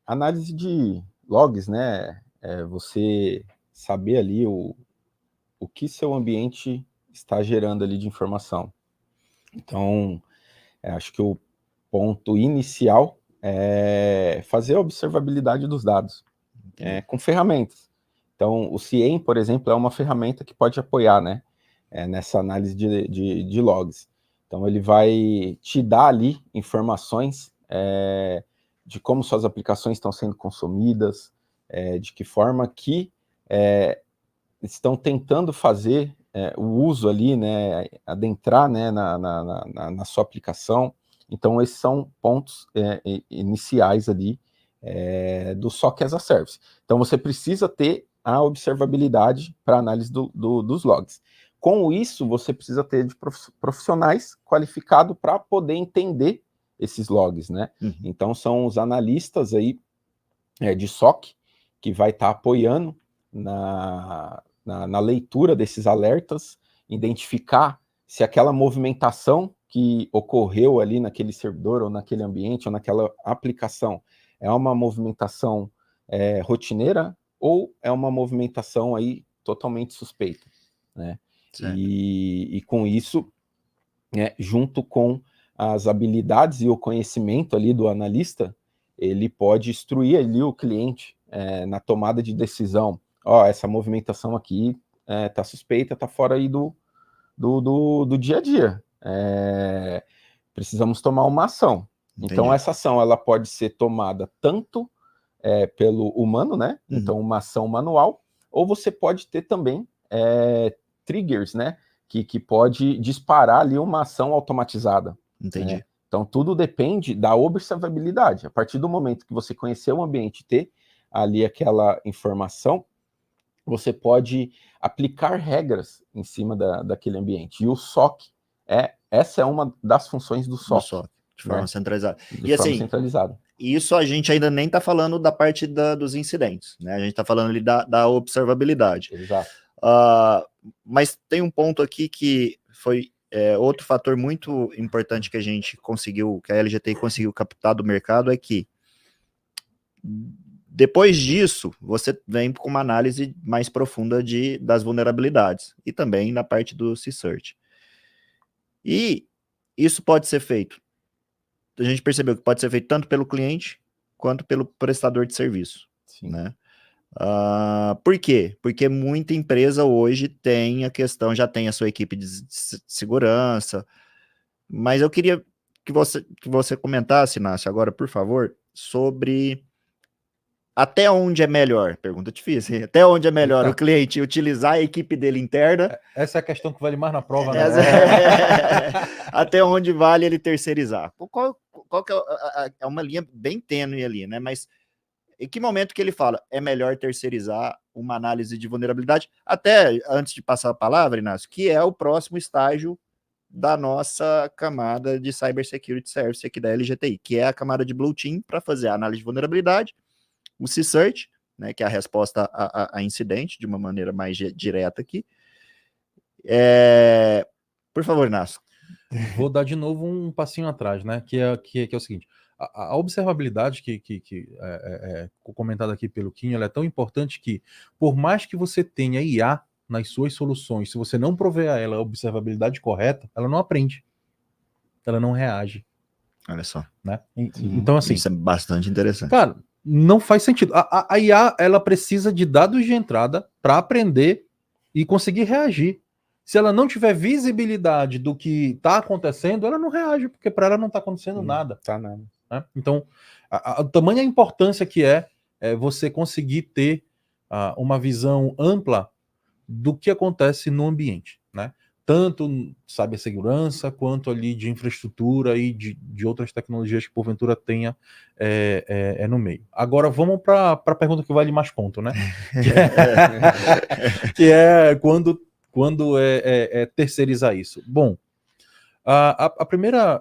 Análise de logs, né? Você saber ali o que seu ambiente está gerando ali de informação. Então, acho que o ponto inicial é fazer a observabilidade dos dados com ferramentas. Então, o CIEM, por exemplo, é uma ferramenta que pode apoiar, né, nessa análise de logs. Então, ele vai te dar ali informações de como suas aplicações estão sendo consumidas, de que forma que estão tentando fazer o uso ali, né, adentrar, né, na sua aplicação. Então, esses são pontos iniciais ali do SOC as a Service. Então, você precisa ter a observabilidade para análise dos logs. Com isso, você precisa ter de profissionais qualificados para poder entender esses logs, né? Uhum. Então, são os analistas aí de SOC que vai estar apoiando na leitura desses alertas, identificar se aquela movimentação que ocorreu ali naquele servidor, ou naquele ambiente, ou naquela aplicação, é uma movimentação rotineira, ou é uma movimentação aí totalmente suspeita, né? E com isso, junto com as habilidades e o conhecimento ali do analista, ele pode instruir ali o cliente na tomada de decisão. Essa movimentação aqui está suspeita, está fora aí do dia a dia. Precisamos tomar uma ação. Entendi. Então, essa ação ela pode ser tomada tanto pelo humano, né? Uhum. Então, uma ação manual, ou você pode ter também triggers, né? Que pode disparar ali uma ação automatizada. Entendi. Né? Então, tudo depende da observabilidade. A partir do momento que você conhecer o ambiente e ter ali aquela informação, você pode aplicar regras em cima daquele ambiente. E o SOC, essa é uma das funções do SOC. De forma centralizada. De forma centralizada. Isso a gente ainda nem está falando da parte dos incidentes, né? A gente está falando ali da observabilidade. Exato. Mas tem um ponto aqui que foi outro fator muito importante que a gente conseguiu, que a LGTI conseguiu captar do mercado, é que depois disso, você vem com uma análise mais profunda das vulnerabilidades e também na parte do C-Search. E isso pode ser feito. A gente percebeu que pode ser feito tanto pelo cliente quanto pelo prestador de serviço. Sim. Né? Por quê? Porque muita empresa hoje tem a questão, já tem a sua equipe de segurança, mas eu queria que você comentasse, Inácio, agora, por favor, sobre até onde é melhor, pergunta difícil, hein? Até onde é melhor o cliente utilizar a equipe dele interna. Essa é a questão que vale mais na prova, né? Até onde vale ele terceirizar. Qual que é uma linha bem tênue ali, né? Mas em que momento que ele fala é melhor terceirizar uma análise de vulnerabilidade? Até antes de passar a palavra, Inácio, que é o próximo estágio da nossa camada de Cybersecurity Service aqui da LGTI, que é a camada de Blue Team para fazer a análise de vulnerabilidade, o C-Search, né, que é a resposta a incidente, de uma maneira mais direta aqui. Por favor, Inácio. Vou dar de novo um passinho atrás, né? Que é o seguinte: a observabilidade que comentada aqui pelo Kim, ela é tão importante que, por mais que você tenha IA nas suas soluções, se você não prover a ela a observabilidade correta, ela não aprende, ela não reage. Olha só. Né? Então, assim, isso é bastante interessante. Cara, não faz sentido. A IA, ela precisa de dados de entrada para aprender e conseguir reagir. Se ela não tiver visibilidade do que está acontecendo, ela não reage, porque para ela não está acontecendo nada. Tá nada. Né? Então, a tamanha importância que é você conseguir ter uma visão ampla do que acontece no ambiente, né? Tanto cibersegurança quanto ali de infraestrutura e de outras tecnologias que porventura tenha no meio. Agora vamos para a pergunta que vale mais ponto, né? Que é quando terceirizar isso. Bom, a primeira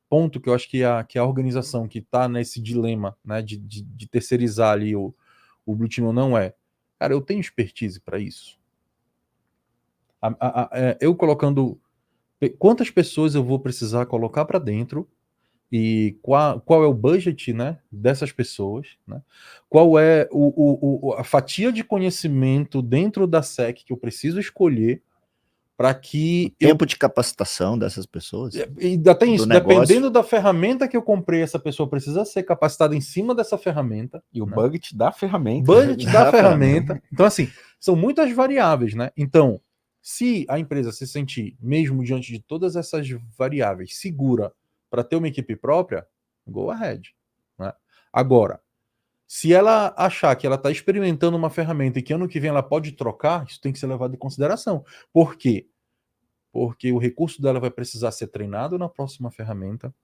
ponto que eu acho que a organização que está nesse dilema, né, de terceirizar ali o Blue Team ou não cara, eu tenho expertise para isso? Eu colocando quantas pessoas eu vou precisar colocar para dentro e qual é o budget, né, dessas pessoas, né? Qual é a fatia de conhecimento dentro da SEC que eu preciso escolher para que tempo de capacitação dessas pessoas. E ainda tem isso, dependendo da ferramenta que eu comprei, essa pessoa precisa ser capacitada em cima dessa ferramenta. E o budget da ferramenta. Budget da ferramenta. Então, assim, são muitas variáveis, né? Então, se a empresa se sentir, mesmo diante de todas essas variáveis, segura para ter uma equipe própria, go ahead. Né? Agora, se ela achar que ela está experimentando uma ferramenta e que ano que vem ela pode trocar, isso tem que ser levado em consideração. Por quê? Porque o recurso dela vai precisar ser treinado na próxima ferramenta,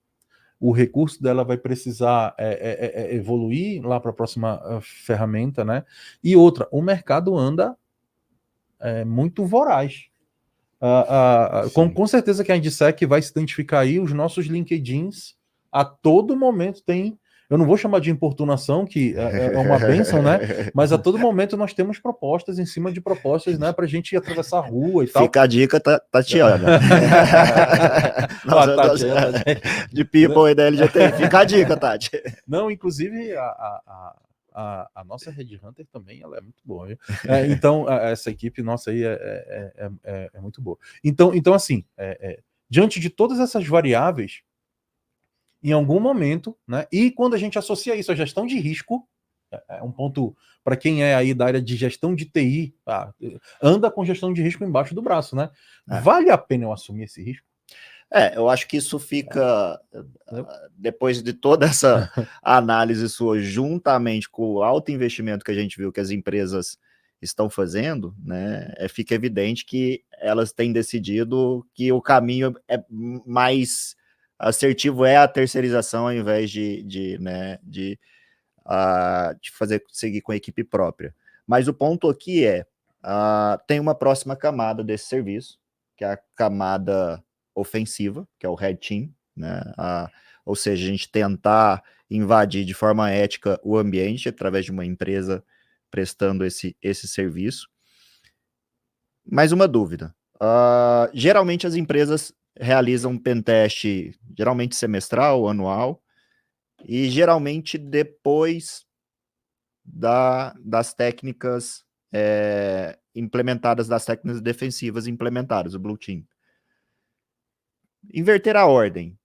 o recurso dela vai precisar evoluir lá para a próxima ferramenta, né? E outra, o mercado anda muito voraz. Com certeza que a IndSec vai se identificar aí, os nossos LinkedIns a todo momento tem, eu não vou chamar de importunação, que é uma bênção, né? Mas a todo momento nós temos propostas em cima de propostas, né? Pra gente atravessar a rua e tal. Fica a dica, Tatiana. Tatiana de People e da LGTI. Fica a dica, Tati. Não, inclusive a nossa Red Hunter também, ela é muito boa. Então, essa equipe nossa aí é muito boa. Então assim, diante de todas essas variáveis, em algum momento, né? E quando a gente associa isso à gestão de risco, é um ponto para quem é aí da área de gestão de TI, anda com gestão de risco embaixo do braço, né? Vale a pena eu assumir esse risco? Eu acho que isso fica, depois de toda essa análise sua, juntamente com o alto investimento que a gente viu que as empresas estão fazendo, né, fica evidente que elas têm decidido que o caminho mais assertivo é a terceirização ao invés de seguir com a equipe própria. Mas o ponto aqui tem uma próxima camada desse serviço, que é a camada ofensiva, que é o Red Team, né? Ou seja, a gente tentar invadir de forma ética o ambiente através de uma empresa prestando esse serviço. Mais uma dúvida. Geralmente as empresas realizam um pentest, geralmente semestral, anual, e geralmente depois das técnicas implementadas, das técnicas defensivas implementadas, o Blue Team. Inverter a ordem,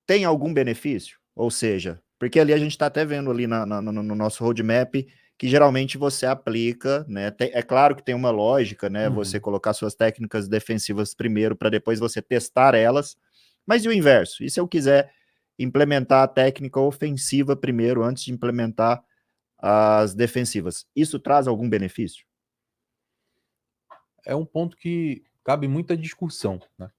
tem algum benefício? Ou seja, porque ali a gente está até vendo ali no nosso roadmap que geralmente você aplica, né? É claro que tem uma lógica, né? Você colocar suas técnicas defensivas primeiro para depois você testar elas, mas e o inverso? E se eu quiser implementar a técnica ofensiva primeiro, antes de implementar as defensivas? Isso traz algum benefício? É um ponto que cabe muita discussão, né?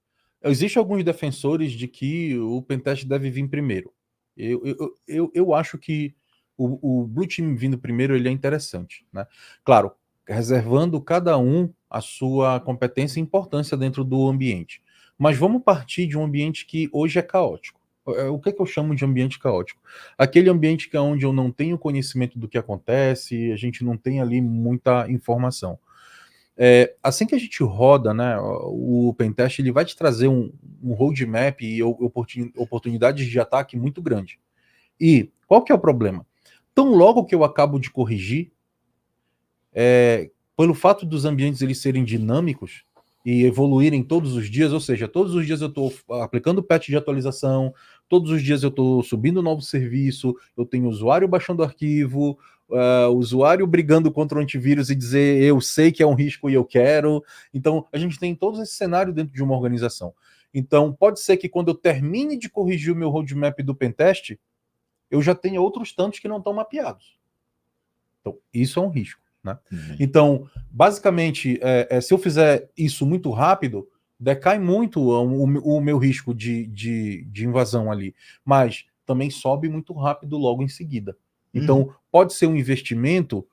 Existem alguns defensores de que o pentest deve vir primeiro. Eu acho que o Blue Team vindo primeiro ele é interessante, né? Claro, reservando cada um a sua competência e importância dentro do ambiente. Mas vamos partir de um ambiente que hoje é caótico. O que eu chamo de ambiente caótico? Aquele ambiente que é onde eu não tenho conhecimento do que acontece, a gente não tem ali muita informação. Assim que a gente roda, né, o pentest ele vai te trazer um roadmap e oportunidades de ataque muito grande. E qual que é o problema? Tão logo que eu acabo de corrigir, pelo fato dos ambientes eles serem dinâmicos e evoluírem todos os dias, ou seja, todos os dias eu estou aplicando patch de atualização, todos os dias eu estou subindo novo serviço, eu tenho usuário baixando arquivo, usuário brigando contra o antivírus e dizer eu sei que é um risco e eu quero. Então, a gente tem todo esse cenário dentro de uma organização. Então, pode ser que quando eu termine de corrigir o meu roadmap do pentest, eu já tenha outros tantos que não estão mapeados. Então, isso é um risco, né? Então, basicamente, se eu fizer isso muito rápido, decai muito o meu risco de invasão ali, mas também sobe muito rápido logo em seguida. Então, pode ser um investimento,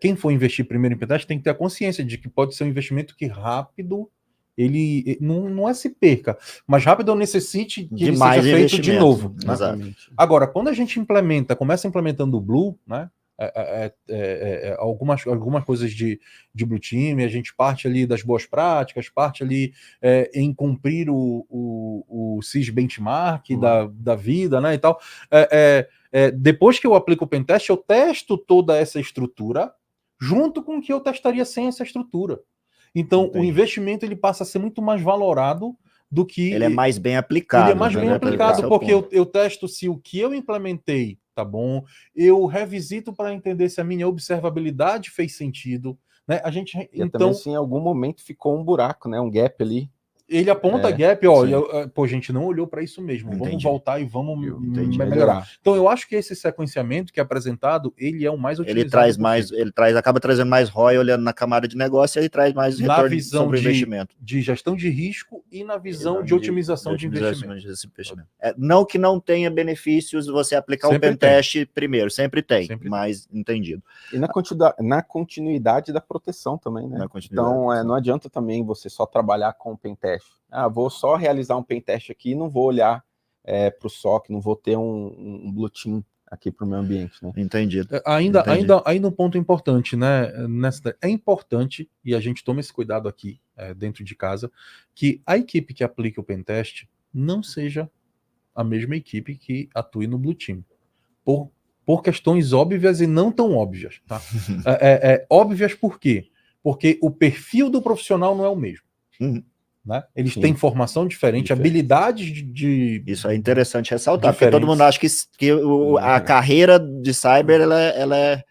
quem for investir primeiro em pentest tem que ter a consciência de que pode ser um investimento que rápido, ele não se perca, mas rápido necessite que ele seja feito de novo. Né? Agora, quando a gente começa implementando o Blue, né? Algumas coisas de Blue Team, a gente parte ali das boas práticas, parte ali em cumprir o CIS benchmark da vida, né, e tal. Depois que eu aplico o pentest, eu testo toda essa estrutura junto com o que eu testaria sem essa estrutura. Então, o investimento ele passa a ser muito mais valorado do que... Ele é mais bem aplicado. Ele é mais bem aplicado, porque eu testo se o que eu implementei tá bom, eu revisito para entender se a minha observabilidade fez sentido, né? A gente então também, assim, em algum momento ficou um buraco, né? Um gap ali. Ele aponta gap, ó, pô, a gente não olhou para isso mesmo. Entendi. Vamos voltar e vamos melhorar. Então eu acho que esse sequenciamento que é apresentado, ele é o mais utilizado. Ele acaba trazendo mais ROI olhando na camada de negócio e ele traz mais retorno sobre o investimento. De gestão de risco e na visão de otimização de investimento. Não que não tenha benefícios você aplicar o pentest primeiro, sempre tem, mas entendido. E na continuidade da proteção também, né? Então não adianta também você só trabalhar com o pentest. Vou só realizar um pentest aqui e não vou olhar para o SOC, não vou ter um Blue Team aqui para o meu ambiente, né? Entendido. Ainda um ponto importante, né? É importante, e a gente toma esse cuidado aqui dentro de casa, que a equipe que aplique o pentest não seja a mesma equipe que atue no Blue Team. Por questões óbvias e não tão óbvias. Tá? Óbvias por quê? Porque o perfil do profissional não é o mesmo. Né? Eles têm formação diferente, habilidades de... Isso é interessante ressaltar, porque todo mundo acha que a carreira de cyber ela é...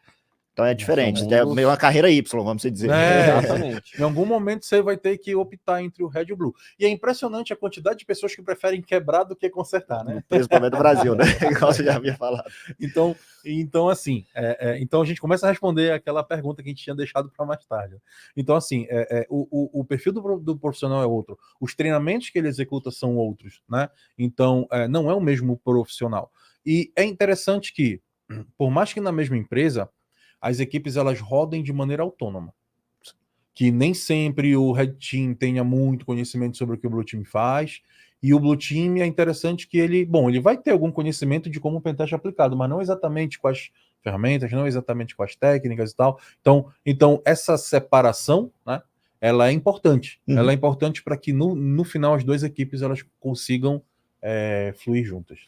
Então é diferente, é meio uma carreira Y, vamos dizer. Exatamente. Em algum momento você vai ter que optar entre o Red e o Blue. E é impressionante a quantidade de pessoas que preferem quebrar do que consertar, né? Principalmente no Brasil, né? Igual você já havia falado. Então assim, então a gente começa a responder aquela pergunta que a gente tinha deixado para mais tarde. Então assim, o perfil do profissional é outro, os treinamentos que ele executa são outros, né? Então não é o mesmo profissional. E é interessante que, por mais que na mesma empresa, as equipes elas rodem de maneira autônoma. que nem sempre o Red Team tenha muito conhecimento sobre o que o Blue Team faz, e o Blue Team é interessante que ele vai ter algum conhecimento de como o pentest é aplicado, mas não exatamente com as ferramentas, não exatamente com as técnicas e tal. Então essa separação, né, ela é importante. Uhum. Ela é importante para que no final as duas equipes elas consigam fluir juntas.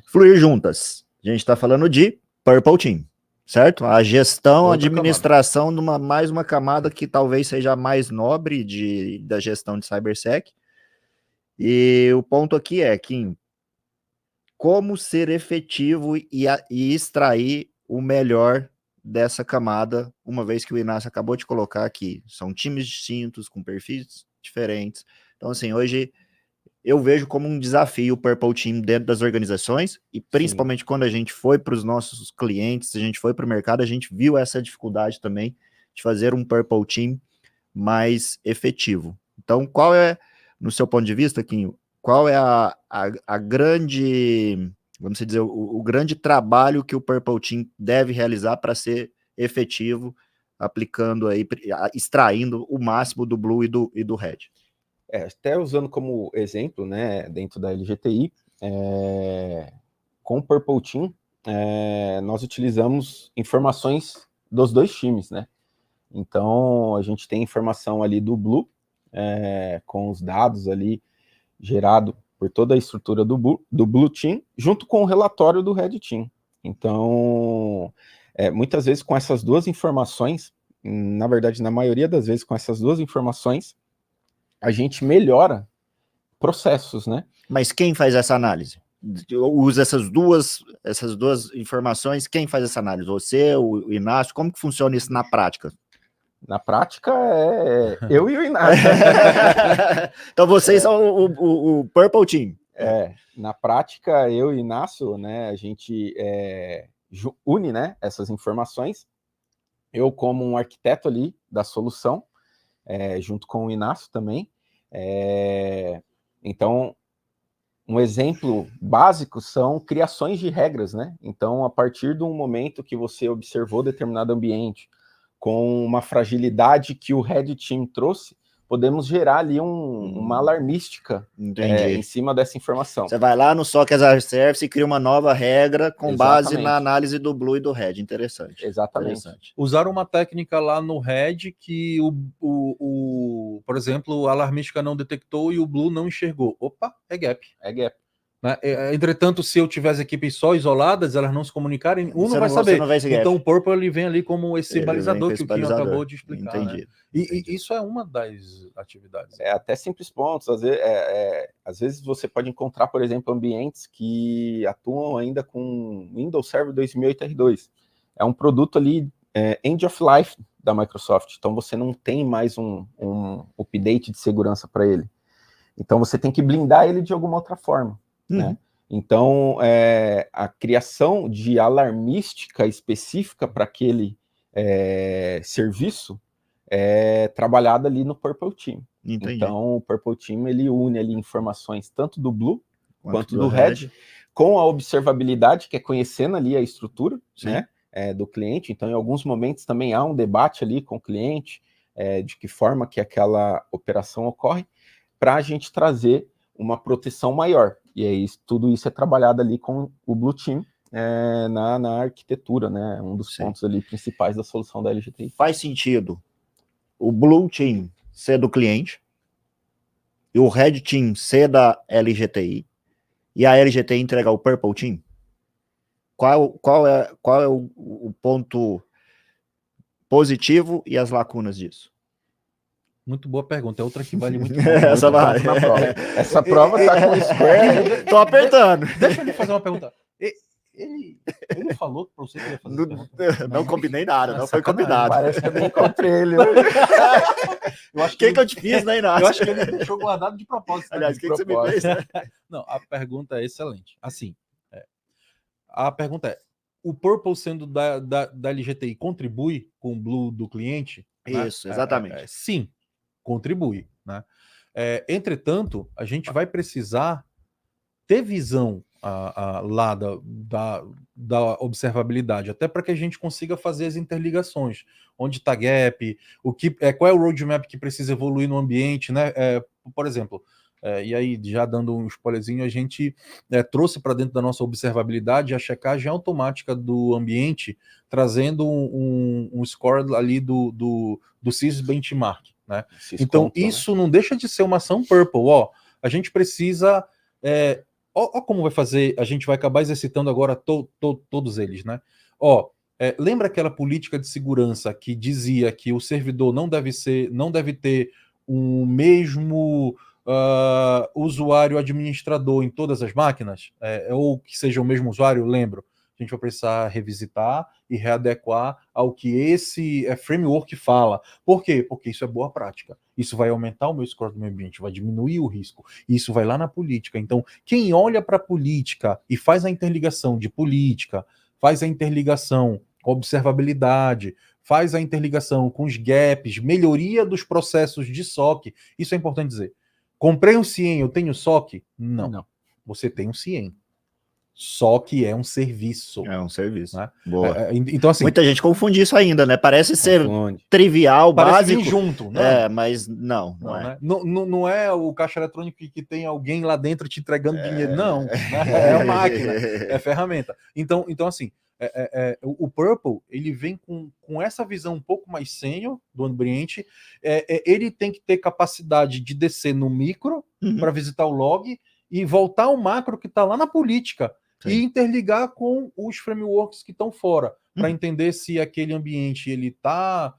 Fluir juntas. A gente está falando de Purple Team, certo? A gestão, a administração de mais uma camada que talvez seja a mais nobre da gestão de CyberSec. E o ponto aqui é, Kim, como ser efetivo e extrair o melhor dessa camada, uma vez que o Inácio acabou de colocar aqui. São times distintos, com perfis diferentes. Então, assim, hoje eu vejo como um desafio o Purple Team dentro das organizações, e principalmente Sim. quando a gente foi para os nossos clientes, a gente foi para o mercado, a gente viu essa dificuldade também de fazer um Purple Team mais efetivo. Então, qual é, no seu ponto de vista, Quinho, qual é a grande, vamos dizer, o grande trabalho que o Purple Team deve realizar para ser efetivo, aplicando aí, extraindo o máximo do Blue e do Red? Até usando como exemplo, né, dentro da LGTI, com o Purple Team, nós utilizamos informações dos dois times, né? Então, a gente tem informação ali do Blue, com os dados ali gerado por toda a estrutura do Blue Team, junto com o relatório do Red Team. Então, muitas vezes com essas duas informações, na verdade, na maioria das vezes com essas duas informações, a gente melhora processos, né? Mas quem faz essa análise? Usa essas duas informações, quem faz essa análise? Você, o Inácio, como que funciona isso na prática? Na prática, eu e o Inácio. Então vocês são o Purple Team. Na prática, eu e o Inácio, né, a gente une, né, essas informações. Eu como um arquiteto ali da solução, junto com o Inácio também. Então, um exemplo básico são criações de regras, né? Então, a partir do momento que você observou determinado ambiente com uma fragilidade que o Red Team trouxe, podemos gerar ali uma alarmística em cima dessa informação. Você vai lá no SOC as a Service e cria uma nova regra com base na análise do Blue e do Red. Interessante. Exatamente. Interessante. Usaram uma técnica lá no Red que, por exemplo, a alarmística não detectou e o Blue não enxergou. Opa, é gap. É gap. Né? Entretanto, se eu tivesse equipes só isoladas, elas não se comunicarem, não vai saber. Então o Purple ele vem ali como esse balizador que o Kim acabou de explicar. Entendi. Né? E isso é uma das atividades. Até simples pontos. Às vezes você pode encontrar, por exemplo, ambientes que atuam ainda com Windows Server 2008 R2. É um produto ali end of life da Microsoft. Então você não tem mais um update de segurança para ele. Então você tem que blindar ele de alguma outra forma. Né? Então, a criação de alarmística específica para aquele serviço é trabalhada ali no Purple Team. Entendi. Então, o Purple Team ele une ali informações tanto do Blue quanto do Red, com a observabilidade, que é conhecendo ali a estrutura, né, do cliente. Então, em alguns momentos também há um debate ali com o cliente de que forma que aquela operação ocorre, para a gente trazer uma proteção maior. E aí, tudo isso é trabalhado ali com o Blue Team na arquitetura, né? Um dos pontos ali principais da solução da LGTI. Faz sentido o Blue Team ser do cliente e o Red Team ser da LGTI e a LGTI entregar o Purple Team? Qual é o ponto positivo e as lacunas disso? Muito boa pergunta, é outra que vale muito Essa vai. Na prova. Essa prova tá com square. Tô apertando. Deixa eu lhe fazer uma pergunta. Ele falou para você que ia fazer pergunta? Não combinei nada, não foi combinado. Parece que eu nem encontrei ele. Eu acho que eu te fiz, né, Inácio? Eu acho que ele deixou guardado de propósito. Aliás, o que você me fez? Né? Não, a pergunta é excelente. Assim, a pergunta é, o Purple sendo da LGTI contribui com o Blue do cliente? Isso, né? Exatamente. Sim, contribui, né? Entretanto, a gente vai precisar ter visão lá da observabilidade, até para que a gente consiga fazer as interligações, onde está gap, qual é o roadmap que precisa evoluir no ambiente, né? Por exemplo, e aí já dando um spoilerzinho, a gente trouxe para dentro da nossa observabilidade a checagem automática do ambiente, trazendo um score ali do Sys Benchmark, né? Então isso não deixa de ser uma ação Purple, a gente precisa... Ó como vai fazer, a gente vai acabar exercitando agora todos eles, né? Lembra aquela política de segurança que dizia que o servidor não deve ter o mesmo usuário administrador em todas as máquinas? Ou que seja o mesmo usuário? Lembro. A gente vai precisar revisitar e readequar ao que esse framework fala. Por quê? Porque isso é boa prática. Isso vai aumentar o meu score do meio ambiente, vai diminuir o risco. Isso vai lá na política. Então, quem olha para a política e faz a interligação de política, faz a interligação com observabilidade, faz a interligação com os gaps, melhoria dos processos de SOC, isso é importante dizer. Comprei um CIEM, eu tenho SOC? Não. Você tem um CIEM. Só que é um serviço. É um serviço. Né? Boa. Então, assim, muita gente confunde isso ainda, né? Parece ser trivial, parece básico. Junto, né? Mas não é. Né? Não é o caixa eletrônico que tem alguém lá dentro te entregando dinheiro. Não. Né? É a máquina, é ferramenta. Então assim, o Purple, ele vem com essa visão um pouco mais sênior do ambiente. Ele tem que ter capacidade de descer no micro para visitar o log e voltar ao macro que está lá na política. Sim. E interligar com os frameworks que estão fora, para entender se aquele ambiente ele está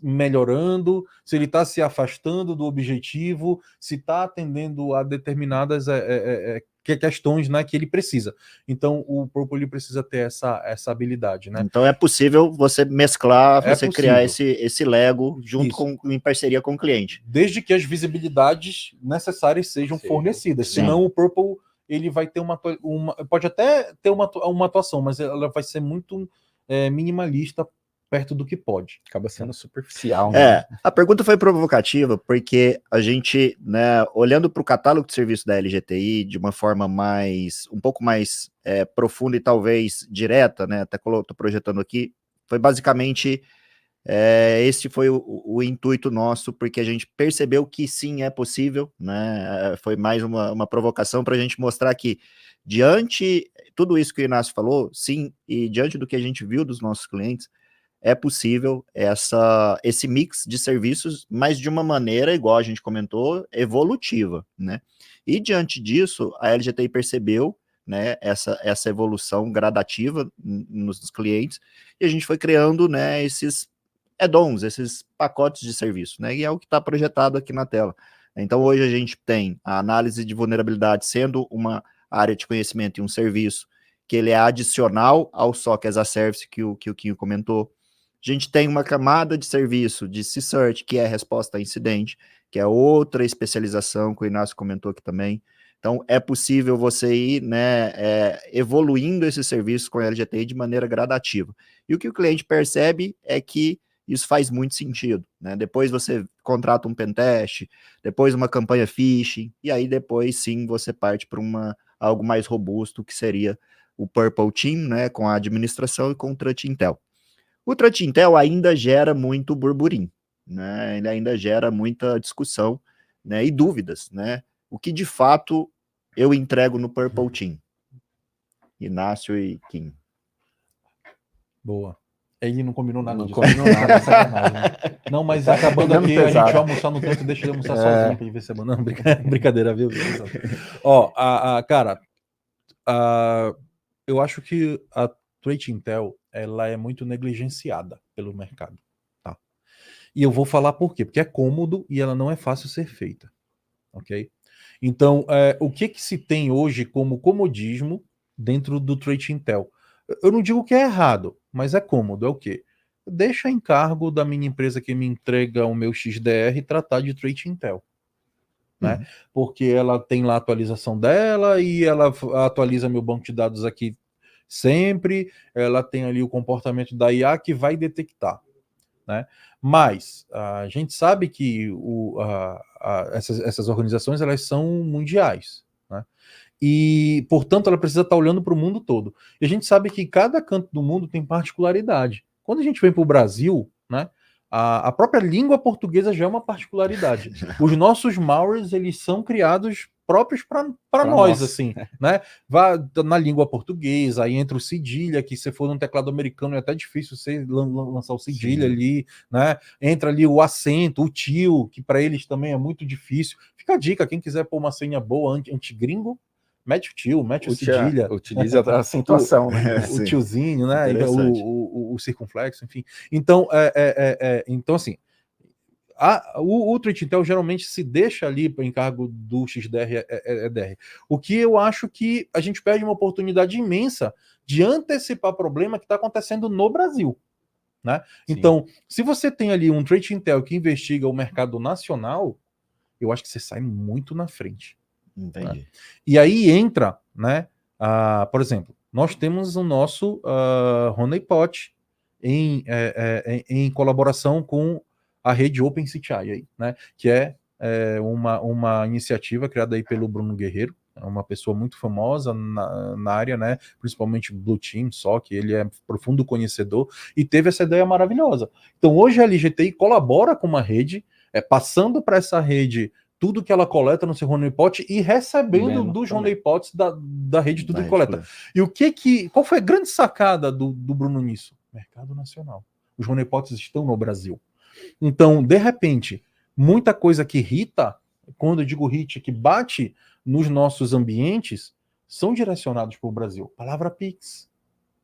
melhorando, se ele está se afastando do objetivo, se está atendendo a determinadas questões, né, que ele precisa. Então, o Purple ele precisa ter essa habilidade, né? Então é possível você mesclar, criar esse Lego junto em parceria com o cliente. Desde que as visibilidades necessárias sejam fornecidas. Sim. Senão o Purple ele vai ter pode até ter uma atuação, mas ela vai ser muito minimalista perto do que pode. Acaba sendo superficial. Né? A pergunta foi provocativa, porque a gente, né, olhando para o catálogo de serviço da LGTI de uma forma um pouco mais profunda e talvez direta, né, até estou projetando aqui, foi basicamente, esse foi o intuito nosso, porque a gente percebeu que sim, é possível, né, foi mais uma provocação para a gente mostrar que, diante tudo isso que o Inácio falou, sim, e diante do que a gente viu dos nossos clientes, é possível esse mix de serviços, mas de uma maneira, igual a gente comentou, evolutiva, né? E diante disso, a LGTI percebeu, né, essa evolução gradativa nos clientes, e a gente foi criando, né, esses add-ons, esses pacotes de serviço, né? E é o que está projetado aqui na tela. Então, hoje a gente tem a análise de vulnerabilidade sendo uma área de conhecimento e um serviço que ele é adicional ao SOC as a Service que o Quinho comentou. A gente tem uma camada de serviço de C-Search, que é resposta a incidente, que é outra especialização que o Inácio comentou aqui também. Então, é possível você ir, né, evoluindo esses serviços com a LGTI de maneira gradativa. E o que o cliente percebe é que isso faz muito sentido, né? Depois você contrata um pentest, depois uma campanha phishing, e aí depois sim você parte para algo mais robusto, que seria o Purple Team, né, com a administração e com o Threat Intel. O Threat Intel ainda gera muito burburinho, né? Ele ainda gera muita discussão, né, e dúvidas, né? O que de fato eu entrego no Purple Team? Inácio e Kim. Boa. Ele não combinou nada disso. Não combinou nada, sacanagem. Não, mas acabando aqui, a gente vai almoçar no canto e deixa ele almoçar sozinho pra gente ver semana. Não, brincadeira, viu? Cara, eu acho que a Threat Intel, ela é muito negligenciada pelo mercado, tá? E eu vou falar por quê? Porque é cômodo e ela não é fácil ser feita, ok? Então, o que se tem hoje como comodismo dentro do Threat Intel? Eu não digo que é errado, mas é cômodo, é o quê? Deixa a encargo da minha empresa que me entrega o meu XDR tratar de Threat Intel, né? Porque ela tem lá a atualização dela e ela atualiza meu banco de dados aqui sempre, ela tem ali o comportamento da IA que vai detectar, né? Mas a gente sabe que essas organizações elas são mundiais, né? E, portanto, ela precisa estar olhando para o mundo todo. E a gente sabe que cada canto do mundo tem particularidade. Quando a gente vem para o Brasil, né, a própria língua portuguesa já é uma particularidade. Os nossos malwares, eles são criados próprios para nós, assim, né? Vá na língua portuguesa, aí entra o cedilha, que se for num teclado americano é até difícil você lançar o cedilha ali, né? Entra ali o acento, o tio, que para eles também é muito difícil. Fica a dica, quem quiser pôr uma senha boa anti-gringo, mete o tio, mete o cedilha. Utiliza a acentuação, né? O tiozinho, né? O circunflexo, enfim. Então, então assim, o Threat Intel geralmente se deixa ali para encargo do XDR EDR. O que eu acho que a gente perde uma oportunidade imensa de antecipar problema que está acontecendo no Brasil. Né? Então, se você tem ali um Threat Intel que investiga o mercado nacional, eu acho que você sai muito na frente. Entendi. Né? E aí entra, né? Por exemplo, nós temos o nosso honeypot em colaboração com a rede OpenCTI, né? Que é uma iniciativa criada aí pelo Bruno Guerreiro, uma pessoa muito famosa na área, né? Principalmente Blue Team, só que ele é profundo conhecedor e teve essa ideia maravilhosa. Então hoje a LGTI colabora com uma rede, passando para essa rede tudo que ela coleta no seu honeypot e recebendo dos honeypots da rede tudo que coleta. E qual foi a grande sacada do Bruno nisso? Mercado nacional. Os honeypots estão no Brasil. Então, de repente, muita coisa que irrita, quando eu digo hit, que bate nos nossos ambientes, são direcionados para o Brasil. Palavra Pix.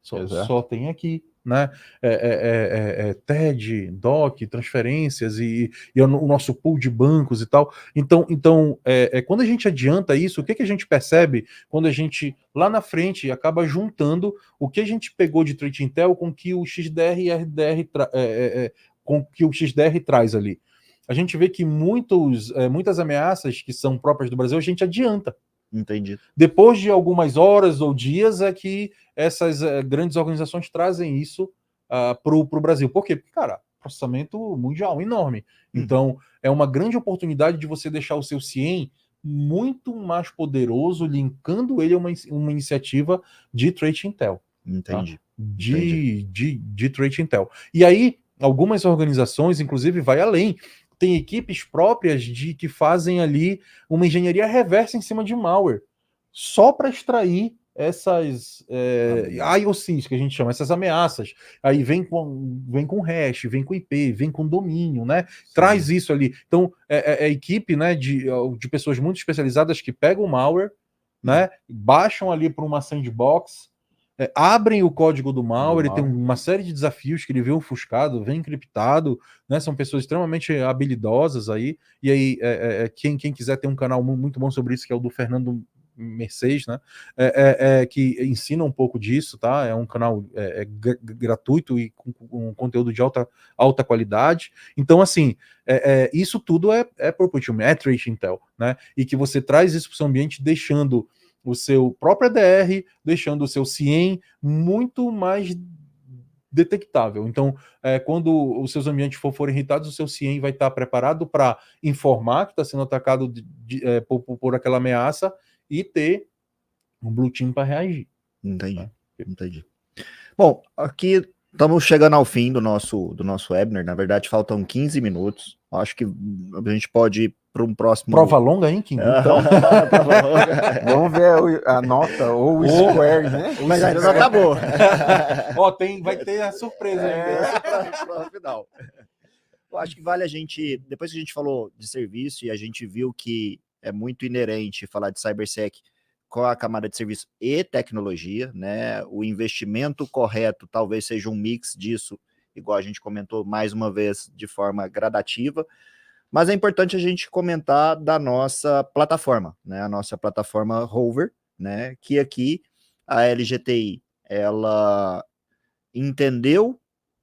Só tem aqui. Né? TED, DOC, transferências e o nosso pool de bancos e tal. Então quando a gente adianta isso, o que a gente percebe quando a gente, lá na frente, acaba juntando o que a gente pegou de Threat Intel com que o XDR e RDR com que o XDR traz ali. A gente vê que muitas ameaças que são próprias do Brasil, a gente adianta. Entendi. Depois de algumas horas ou dias é que essas grandes organizações trazem isso para o Brasil. Por quê? Porque, cara, processamento mundial enorme. Então, é uma grande oportunidade de você deixar o seu CIEM muito mais poderoso, linkando ele a uma iniciativa de Threat Intel. Entendi. Tá? De Threat Intel. E aí, algumas organizações, inclusive, vai além. Tem equipes próprias que fazem ali uma engenharia reversa em cima de malware, só para extrair essas IOCs, que a gente chama, essas ameaças. Aí vem com hash, vem com IP, vem com domínio, né? Sim. Traz isso ali. Então, é equipe, né, de pessoas muito especializadas que pegam o malware, né, baixam ali para uma sandbox, abrem o código do malware, ele tem uma série de desafios que ele vê ofuscado, vem encriptado, né? São pessoas extremamente habilidosas aí, e aí quem quiser ter um canal muito bom sobre isso, que é o do Fernando Mercedes, né? Que ensina um pouco disso, tá? É um canal gratuito e com conteúdo de alta qualidade. Então, assim, isso tudo é proprietary, é Threat Intel, né? E que você traz isso para o seu ambiente, deixando o seu próprio EDR, deixando o seu CIEM muito mais detectável. Então, quando os seus ambientes forem irritados, o seu CIEM vai estar preparado para informar que está sendo atacado por aquela ameaça e ter um Blue Team para reagir. Entendi. Bom, aqui estamos chegando ao fim do nosso webinar. Na verdade, faltam 15 minutos. Acho que a gente pode ir para um próximo... Prova longa, hein, Kim? Então... Vamos ver a nota ou o square, né? Mas ainda não acabou. Vai ter a surpresa ainda. No final. Eu acho que vale a gente... Depois que a gente falou de serviço e a gente viu que é muito inerente falar de cybersec com a camada de serviço e tecnologia, né? O investimento correto talvez seja um mix disso, igual a gente comentou mais uma vez, de forma gradativa, mas é importante a gente comentar da nossa plataforma, né? A nossa plataforma Hover, né? Que aqui a LGTI, ela entendeu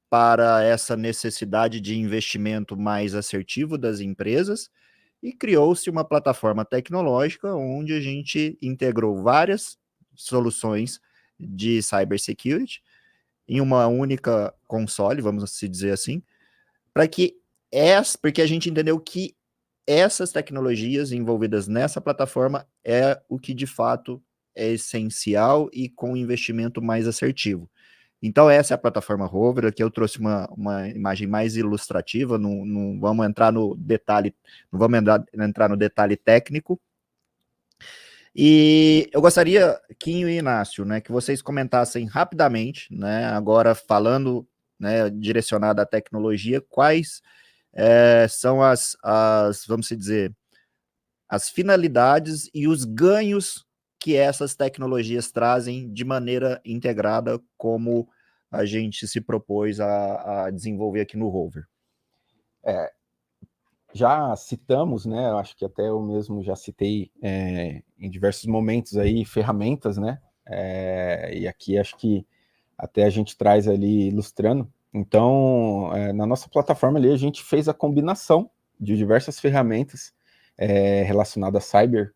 para essa necessidade de investimento mais assertivo das empresas e criou-se uma plataforma tecnológica onde a gente integrou várias soluções de cybersecurity em uma única console, vamos se dizer assim, porque a gente entendeu que essas tecnologias envolvidas nessa plataforma é o que de fato é essencial e com investimento mais assertivo. Então, essa é a plataforma Rover. Aqui eu trouxe uma imagem mais ilustrativa, não vamos entrar no detalhe, não vamos entrar no detalhe técnico. E eu gostaria, Quinho e Inácio, né, que vocês comentassem rapidamente, né, agora falando, né, direcionado à tecnologia, quais são as, vamos dizer, as finalidades e os ganhos que essas tecnologias trazem de maneira integrada, como a gente se propôs a desenvolver aqui no Rover. Já citamos, né? Eu acho que até eu mesmo já citei em diversos momentos aí ferramentas, né? E aqui acho que até a gente traz ali ilustrando. Então, na nossa plataforma ali a gente fez a combinação de diversas ferramentas relacionadas a cyber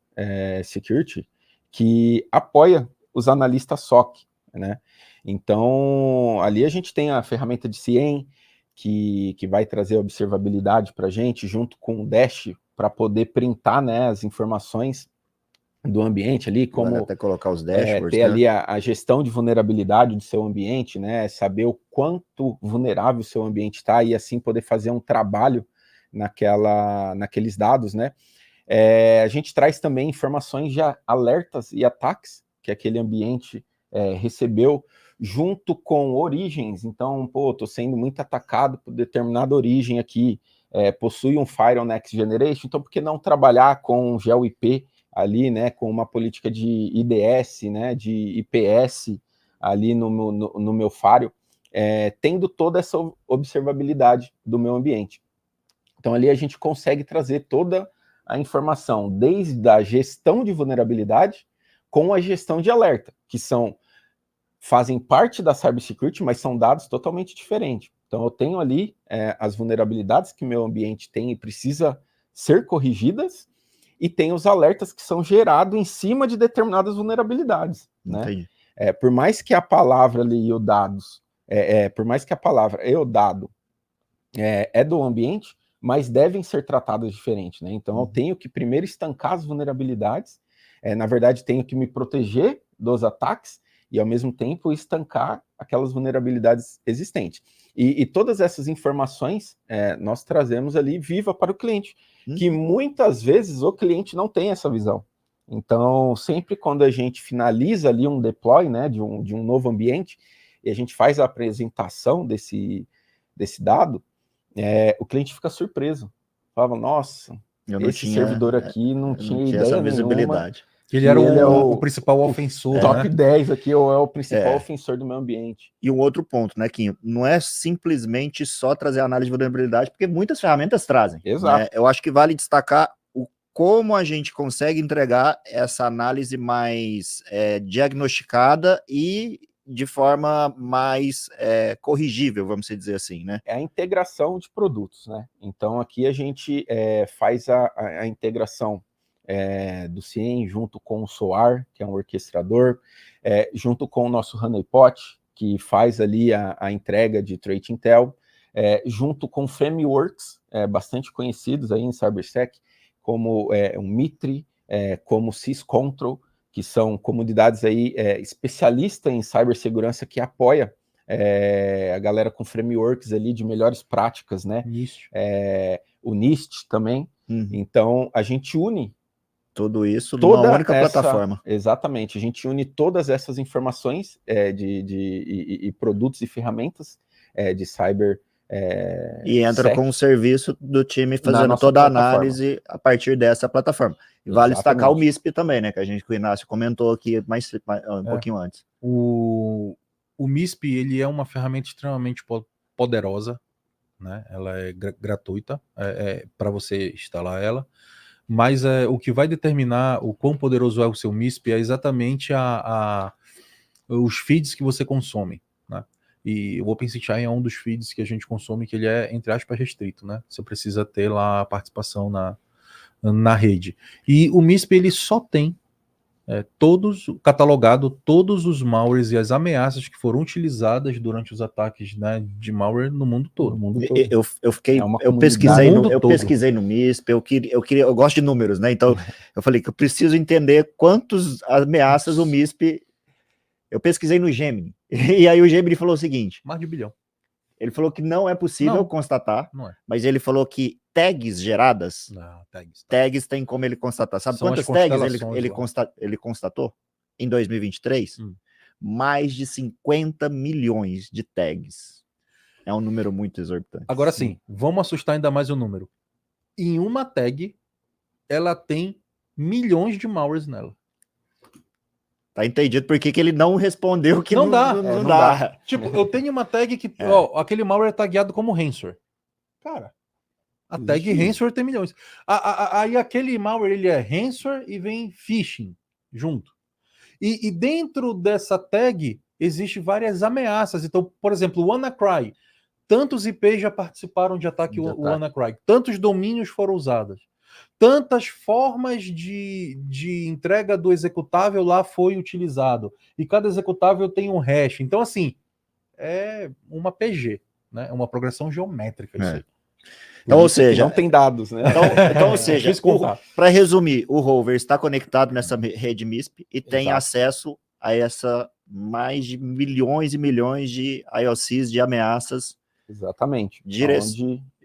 security que apoia os analistas SOC, né? Então, ali a gente tem a ferramenta de CIEM, que vai trazer observabilidade para a gente, junto com o Dash, para poder printar, né, as informações do ambiente ali, como vale até colocar os dashboards, ter, né, ali a gestão de vulnerabilidade do seu ambiente, né, saber o quanto vulnerável o seu ambiente está e assim poder fazer um trabalho naqueles dados, né. A gente traz também informações de alertas e ataques que aquele ambiente recebeu, junto com origens. Então, estou sendo muito atacado por determinada origem aqui, possui um Firewall Next Generation, então por que não trabalhar com GeoIP ali, né, com uma política de IDS, né, de IPS ali no meu Firewall, tendo toda essa observabilidade do meu ambiente. Então ali a gente consegue trazer toda a informação, desde a gestão de vulnerabilidade com a gestão de alerta, que fazem parte da cybersecurity, mas são dados totalmente diferentes. Então eu tenho ali as vulnerabilidades que meu ambiente tem e precisa ser corrigidas, e tem os alertas que são gerados em cima de determinadas vulnerabilidades, né? Por mais que a palavra ali e o dados, por mais que a palavra e o dado é do ambiente, mas devem ser tratadas diferente, né? Então eu tenho que primeiro estancar as vulnerabilidades, na verdade tenho que me proteger dos ataques e ao mesmo tempo estancar aquelas vulnerabilidades existentes. E todas essas informações nós trazemos ali viva para o cliente, que muitas vezes o cliente não tem essa visão. Então, sempre quando a gente finaliza ali um deploy, né, de um novo ambiente, e a gente faz a apresentação desse dado, o cliente fica surpreso. Fala, nossa, esse servidor aqui não tinha ideia essa visibilidade. Nenhuma. Ele era o principal ofensor, top né? 10 aqui, ou é o principal ofensor do meu ambiente. E um outro ponto, né, Quinho? Não é simplesmente só trazer análise de vulnerabilidade, porque muitas ferramentas trazem. Exato. Né? Eu acho que vale destacar como a gente consegue entregar essa análise mais diagnosticada e de forma mais corrigível, vamos dizer assim, né? É a integração de produtos, né? Então aqui a gente faz a integração do CIEM junto com o SOAR, que é um orquestrador, junto com o nosso Honeypot, que faz ali a entrega de Threat Intel, junto com frameworks bastante conhecidos aí em CyberSec, como o Mitre, como SysControl, que são comunidades aí especialistas em cibersegurança que apoia a galera com frameworks ali de melhores práticas, né? O NIST também. Então, a gente une tudo isso numa única plataforma. Exatamente, a gente une todas essas informações de produtos e ferramentas de cyber. E entra com o serviço do time fazendo toda a análise a partir dessa plataforma. E vale destacar o MISP também, né? Que o Inácio comentou aqui um pouquinho antes. O MISP, ele é uma ferramenta extremamente poderosa, né? Ela é gratuita para você instalar ela. Mas o que vai determinar o quão poderoso é o seu MISP é exatamente os feeds que você consome, né? E o OpenCTI é um dos feeds que a gente consome que ele é, entre aspas, restrito, né? Você precisa ter lá a participação na rede. E o MISP, ele só tem catalogado todos os malwares e as ameaças que foram utilizadas durante os ataques, né, de malware no mundo todo. Eu pesquisei no MISP, eu gosto de números, né? Então eu falei que eu preciso entender quantas ameaças o MISP. Eu pesquisei no Gemini, e aí o Gemini falou o seguinte: mais de 1 bilhão. Ele falou que não é possível constatar, mas ele falou que tags geradas, tags tem como ele constatar. Sabe quantas tags ele constatou em 2023? Mais de 50 milhões de tags. É um número muito exorbitante. Agora sim, vamos assustar ainda mais o número. Em uma tag, ela tem milhões de malwares nela. Tá entendido por que ele não respondeu que não dá. Não dá. Tipo, eu tenho uma tag que aquele malware é tagueado como ransomware. Cara, a tag ransomware tem milhões. Aí aquele malware ele é ransomware e vem phishing junto. E dentro dessa tag existe várias ameaças. Então, por exemplo, o WannaCry. Tantos IPs já participaram de ataque WannaCry. Tantos domínios foram usados. Tantas formas de entrega do executável lá foi utilizado. E cada executável tem um hash. Então, assim, é uma PG, né? É uma progressão geométrica isso aí. Então, ou seja, não tem dados, né? Então ou seja, para resumir, o rover está conectado nessa rede MISP e tem acesso a essa mais de milhões e milhões de IOCs de ameaças. Exatamente.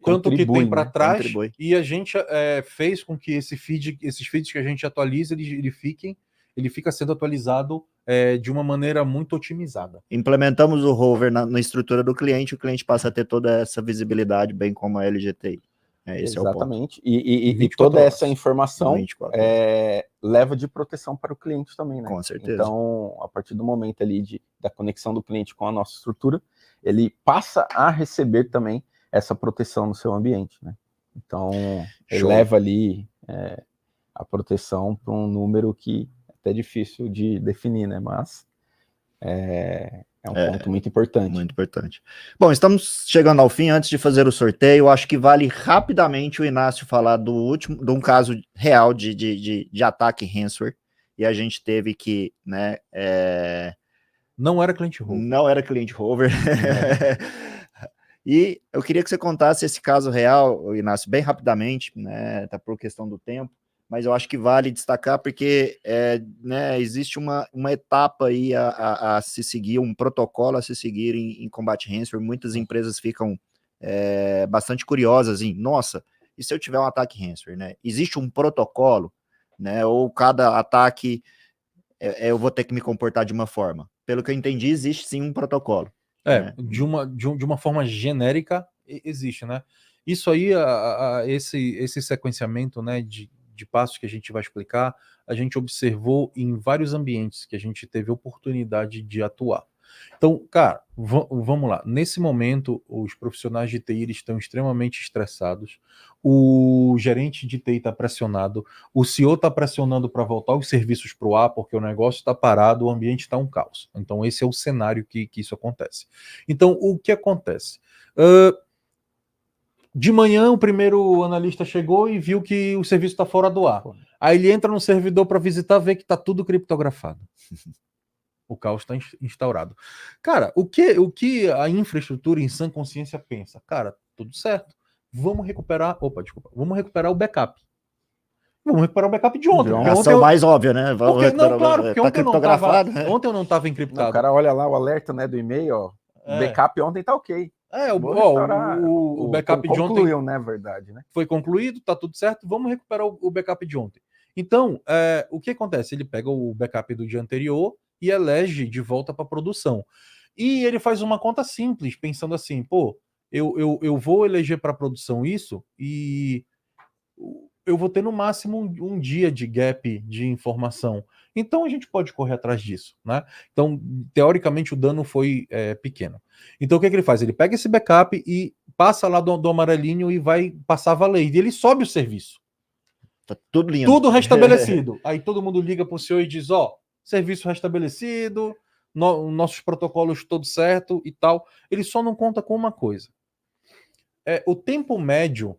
Quanto que tem para trás, e a gente fez com que esses feeds que a gente atualiza, ele fica sendo atualizado de uma maneira muito otimizada. Implementamos o rover na estrutura do cliente, o cliente passa a ter toda essa visibilidade, bem como a LGTI. Esse exatamente. É o ponto. E toda essa informação leva de proteção para o cliente também, né? Com certeza. Então, a partir do momento ali da conexão do cliente com a nossa estrutura, ele passa a receber também essa proteção no seu ambiente, né? Então, ele leva ali a proteção para um número que é até difícil de definir, né? Mas é um ponto muito importante. Muito importante. Bom, estamos chegando ao fim. Antes de fazer o sorteio, acho que vale rapidamente o Inácio falar de um caso real de ataque ransomware, e a gente teve que, né? Não era cliente rover. Não era cliente rover. E eu queria que você contasse esse caso real, Inácio, bem rapidamente, né? Tá por questão do tempo, mas eu acho que vale destacar porque né, existe uma etapa aí a se seguir, um protocolo a se seguir em combate ransomware. Muitas empresas ficam bastante curiosas em, nossa, e se eu tiver um ataque ransomware, né? Existe um protocolo, né? Ou cada ataque eu vou ter que me comportar de uma forma. Pelo que eu entendi, existe sim um protocolo. De uma forma genérica existe, né? Isso aí, esse sequenciamento, né, de passos que a gente vai explicar, a gente observou em vários ambientes que a gente teve oportunidade de atuar. Então, cara, vamos lá. Nesse momento, os profissionais de TI estão extremamente estressados, o gerente de TI está pressionado, o CEO está pressionando para voltar os serviços para o ar, porque o negócio está parado, o ambiente está um caos. Então, esse é o cenário que isso acontece. Então, o que acontece? De manhã, o primeiro analista chegou e viu que o serviço está fora do ar. Aí ele entra no servidor para visitar, vê que está tudo criptografado. O caos está instaurado. Cara, o que a infraestrutura em sã consciência pensa? Cara, tudo certo. Vamos recuperar o backup. Vamos recuperar o backup de ontem. A ação mais óbvia, né? Porque ontem eu não estava encriptado. Não, o cara olha lá o alerta, né, do e-mail, ó. O backup ontem tá ok. O backup de ontem concluiu, né, verdade, né? Foi concluído, tá tudo certo, vamos recuperar o backup de ontem. Então, o que acontece? Ele pega o backup do dia anterior e elege de volta para produção. E ele faz uma conta simples, pensando assim, pô, eu vou eleger para produção isso e eu vou ter no máximo um dia de gap de informação. Então a gente pode correr atrás disso, né? Então, teoricamente, o dano foi pequeno. Então o que ele faz? Ele pega esse backup e passa lá do amarelinho e vai passar a valer. E ele sobe o serviço. Tá tudo lindo. Tudo restabelecido. Aí todo mundo liga pro CEO e diz, ó, serviço restabelecido, nossos protocolos todos certo e tal. Ele só não conta com uma coisa. O tempo médio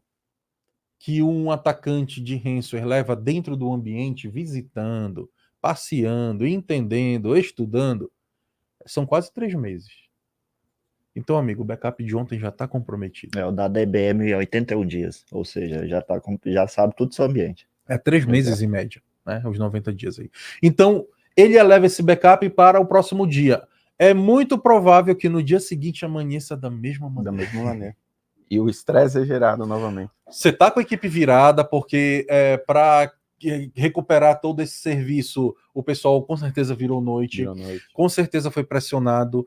que um atacante de ransomware leva dentro do ambiente, visitando, passeando, entendendo, estudando, são quase 3 meses. Então, amigo, o backup de ontem já está comprometido. O da IBM é 81 dias, ou seja, já sabe tudo do seu ambiente. É 3 meses em média, né? Os 90 dias aí. Então, ele eleva esse backup para o próximo dia. É muito provável que no dia seguinte amanheça da mesma maneira. Da mesma maneira. E o estresse é gerado novamente. Você está com a equipe virada, porque para recuperar todo esse serviço, o pessoal com certeza virou noite. Com certeza foi pressionado.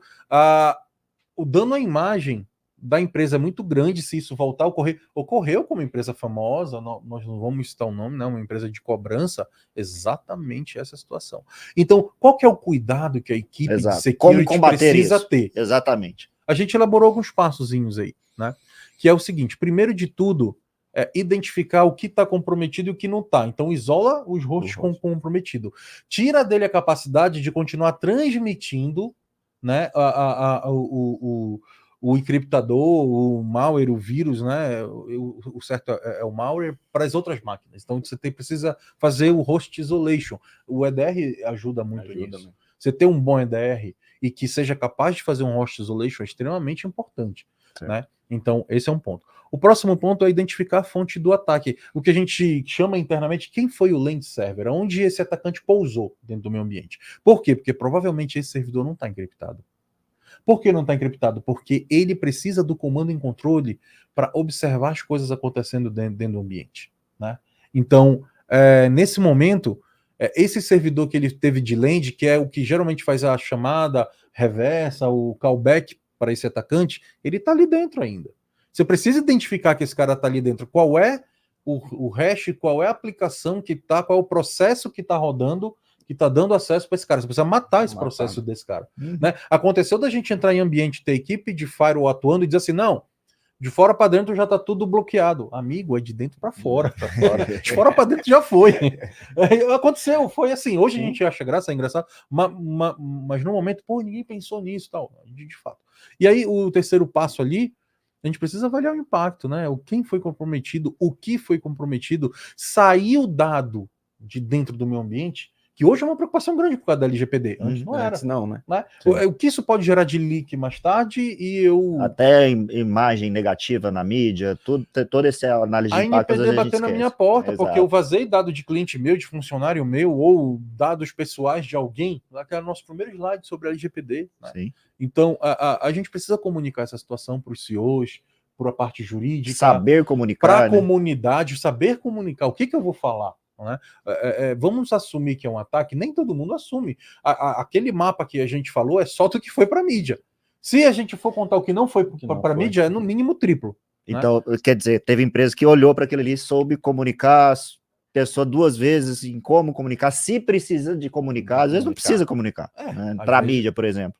O dano à imagem da empresa é muito grande se isso voltar a ocorrer. Ocorreu com uma empresa famosa, nós não vamos citar o nome, não, uma empresa de cobrança, exatamente essa situação. Então, qual que é o cuidado que a equipe de security precisa ter? Exatamente. A gente elaborou alguns passozinhos aí, né? Que é o seguinte: primeiro de tudo, identificar o que está comprometido e o que não está. Então, isola os hosts comprometidos. Tira dele a capacidade de continuar transmitindo, né, o encriptador, o malware, o vírus, né? O certo é o malware para as outras máquinas. Então, você precisa fazer o host isolation. O EDR ajuda muito nisso. Você ter um bom EDR e que seja capaz de fazer um host isolation é extremamente importante, né? Então, esse é um ponto. O próximo ponto é identificar a fonte do ataque. O que a gente chama internamente, quem foi o land server? Onde esse atacante pousou dentro do meu ambiente. Por quê? Porque provavelmente esse servidor não está encriptado. Por que não está encriptado? Porque ele precisa do comando em controle para observar as coisas acontecendo dentro do ambiente, né? Então, nesse momento, esse servidor que ele teve de land, que é o que geralmente faz a chamada reversa, o callback para esse atacante, ele está ali dentro ainda. Você precisa identificar que esse cara está ali dentro. Qual é o hash, qual é a aplicação que está, qual é o processo que está rodando, que está dando acesso para esse cara. Você precisa matar esse processo desse cara. Né? Aconteceu da gente entrar em ambiente, ter equipe de firewall atuando e dizer assim, não, de fora para dentro já está tudo bloqueado. Amigo, é de dentro para fora. De fora para dentro já foi. Aconteceu, foi assim. Hoje a gente acha graça, é engraçado, mas no momento, pô, ninguém pensou nisso, tal, de fato. E aí o terceiro passo ali, a gente precisa avaliar o impacto, né? Quem foi comprometido, o que foi comprometido, saiu dado de dentro do meu ambiente, que hoje é uma preocupação grande por causa da LGPD. Antes não era. Antes não, né? O que isso pode gerar de leak mais tarde e eu... Até imagem negativa na mídia, toda essa análise de impacto... A NPD bateu na minha porta, porque eu vazei dado de cliente meu, de funcionário meu, ou dados pessoais de alguém, que era o nosso primeiro slide sobre a LGPD. Né? Sim. Então, a gente precisa comunicar essa situação para os CEOs, para a parte jurídica... Saber comunicar, para a comunidade, saber comunicar. O que eu vou falar? Né? Vamos assumir que é um ataque, nem todo mundo assume. Aquele mapa que a gente falou é só do que foi para a mídia. Se a gente for contar o que não foi para a mídia, é no mínimo triplo. Então, quer dizer, teve empresa que olhou para aquilo ali, soube comunicar, pessoa 2 vezes em como comunicar, se precisa de comunicar, às vezes não precisa comunicar, né? Para a mídia, por exemplo.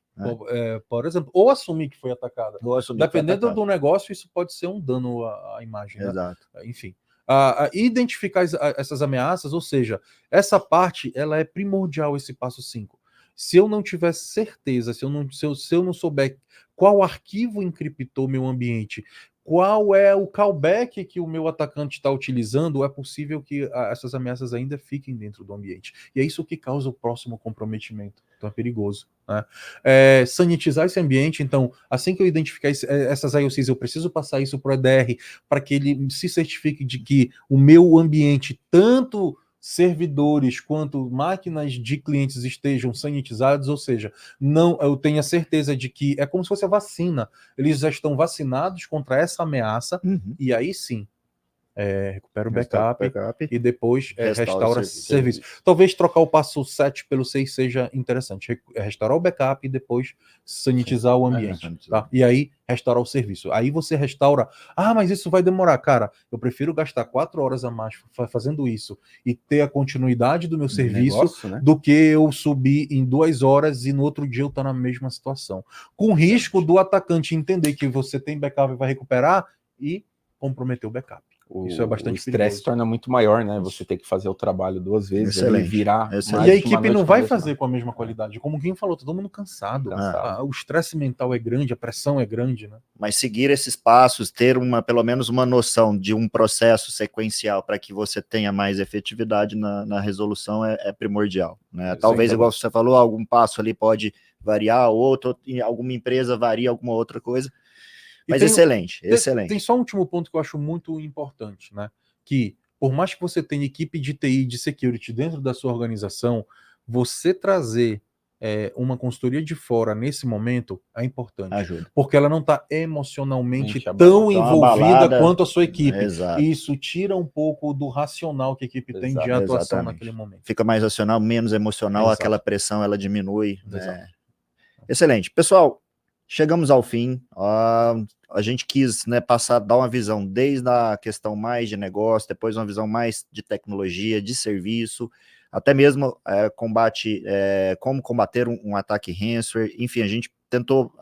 Por exemplo, ou assumir que foi atacada. Dependendo do negócio, isso pode ser um dano à imagem. Exato. Né? Enfim. Identificar essas ameaças, ou seja, essa parte ela é primordial, esse passo 5. Se eu não tiver certeza, se eu não souber qual arquivo encriptou meu ambiente, qual é o callback que o meu atacante está utilizando, é possível que essas ameaças ainda fiquem dentro do ambiente. E é isso que causa o próximo comprometimento. Então é perigoso. Né? Sanitizar esse ambiente, então, assim que eu identificar essas IOCs, eu preciso passar isso para o EDR, para que ele se certifique de que o meu ambiente, tanto servidores quanto máquinas de clientes estejam sanitizados, ou seja, não, eu tenho a certeza de que é como se fosse a vacina, eles já estão vacinados contra essa ameaça, e aí sim, recupera o backup e depois restaura o serviço. Talvez trocar o passo 7 pelo 6 seja interessante. Restaurar o backup e depois sanitizar o ambiente. Tá? E aí restaurar o serviço. Aí você restaura. Mas isso vai demorar. Cara, eu prefiro gastar 4 horas a mais fazendo isso e ter a continuidade do meu serviço negócio, né? Do que eu subir em 2 horas e no outro dia eu estar na mesma situação. Com risco do atacante entender que você tem backup e vai recuperar e comprometer o backup. Isso é bastante o estresse se torna muito maior, né? Você tem que fazer o trabalho 2 vezes, ele virar. E a equipe não vai fazer com a mesma qualidade. Como quem falou, todo mundo cansado. O estresse mental é grande, a pressão é grande, né? Mas seguir esses passos, ter pelo menos uma noção de um processo sequencial para que você tenha mais efetividade na resolução é primordial, né? Talvez, igual você falou, algum passo ali pode variar, outro, em alguma empresa varia alguma outra coisa. Mas excelente. Tem só um último ponto que eu acho muito importante, né? Que por mais que você tenha equipe de TI, de security dentro da sua organização, você trazer uma consultoria de fora nesse momento é importante. Ajuda. Porque ela não está emocionalmente tão envolvida quanto a sua equipe. Exato. E isso tira um pouco do racional que a equipe tem de atuação naquele momento. Fica mais racional, menos emocional, aquela pressão ela diminui. Né? Excelente. Pessoal, chegamos ao fim. A gente quis, né, dar uma visão desde a questão mais de negócio, depois uma visão mais de tecnologia, de serviço, até mesmo como combater um ataque ransomware. Enfim, a gente tentou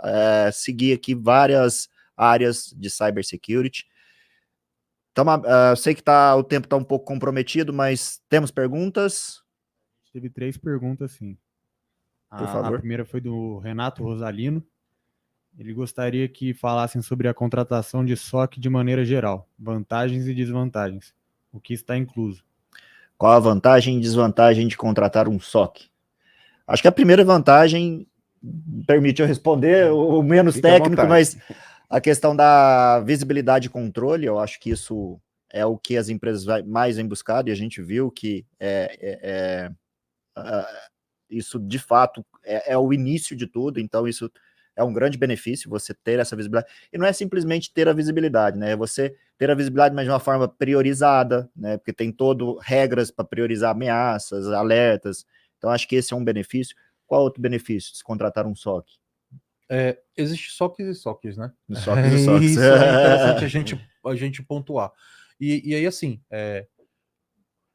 seguir aqui várias áreas de cybersecurity. Então, sei que o tempo está um pouco comprometido, mas temos perguntas? Teve 3 perguntas, sim. Por favor. A primeira foi do Renato Rosalino. Ele gostaria que falassem sobre a contratação de SOC de maneira geral, vantagens e desvantagens, o que está incluso. Qual a vantagem e desvantagem de contratar um SOC? Acho que a primeira vantagem, permite eu responder, o menos técnico, mas a questão da visibilidade e controle, eu acho que isso é o que as empresas mais vêm buscado, e a gente viu que isso, de fato, é o início de tudo, então isso é um grande benefício, você ter essa visibilidade. E não é simplesmente ter a visibilidade, né? É você ter a visibilidade, mas de uma forma priorizada, né? Porque tem regras para priorizar ameaças, alertas. Então, acho que esse é um benefício. Qual outro benefício de se contratar um SOC? Existe SOCs e SOCs, né? SOCs e SOCs. Isso é interessante a gente pontuar. E aí, assim,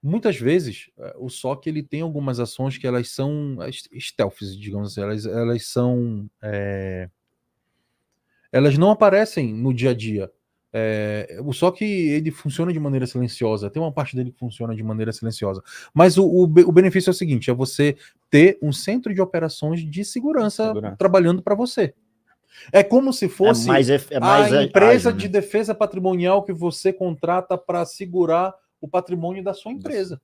muitas vezes o SOC ele tem algumas ações que elas são stealths, digamos assim, elas são elas não aparecem no dia a dia. O SOC ele funciona de maneira silenciosa, tem uma parte dele que funciona de maneira silenciosa, mas o benefício é o seguinte, é você ter um centro de operações de segurança. Trabalhando para você. É como se fosse a empresa ágil, de defesa patrimonial que você contrata para segurar o patrimônio da sua empresa.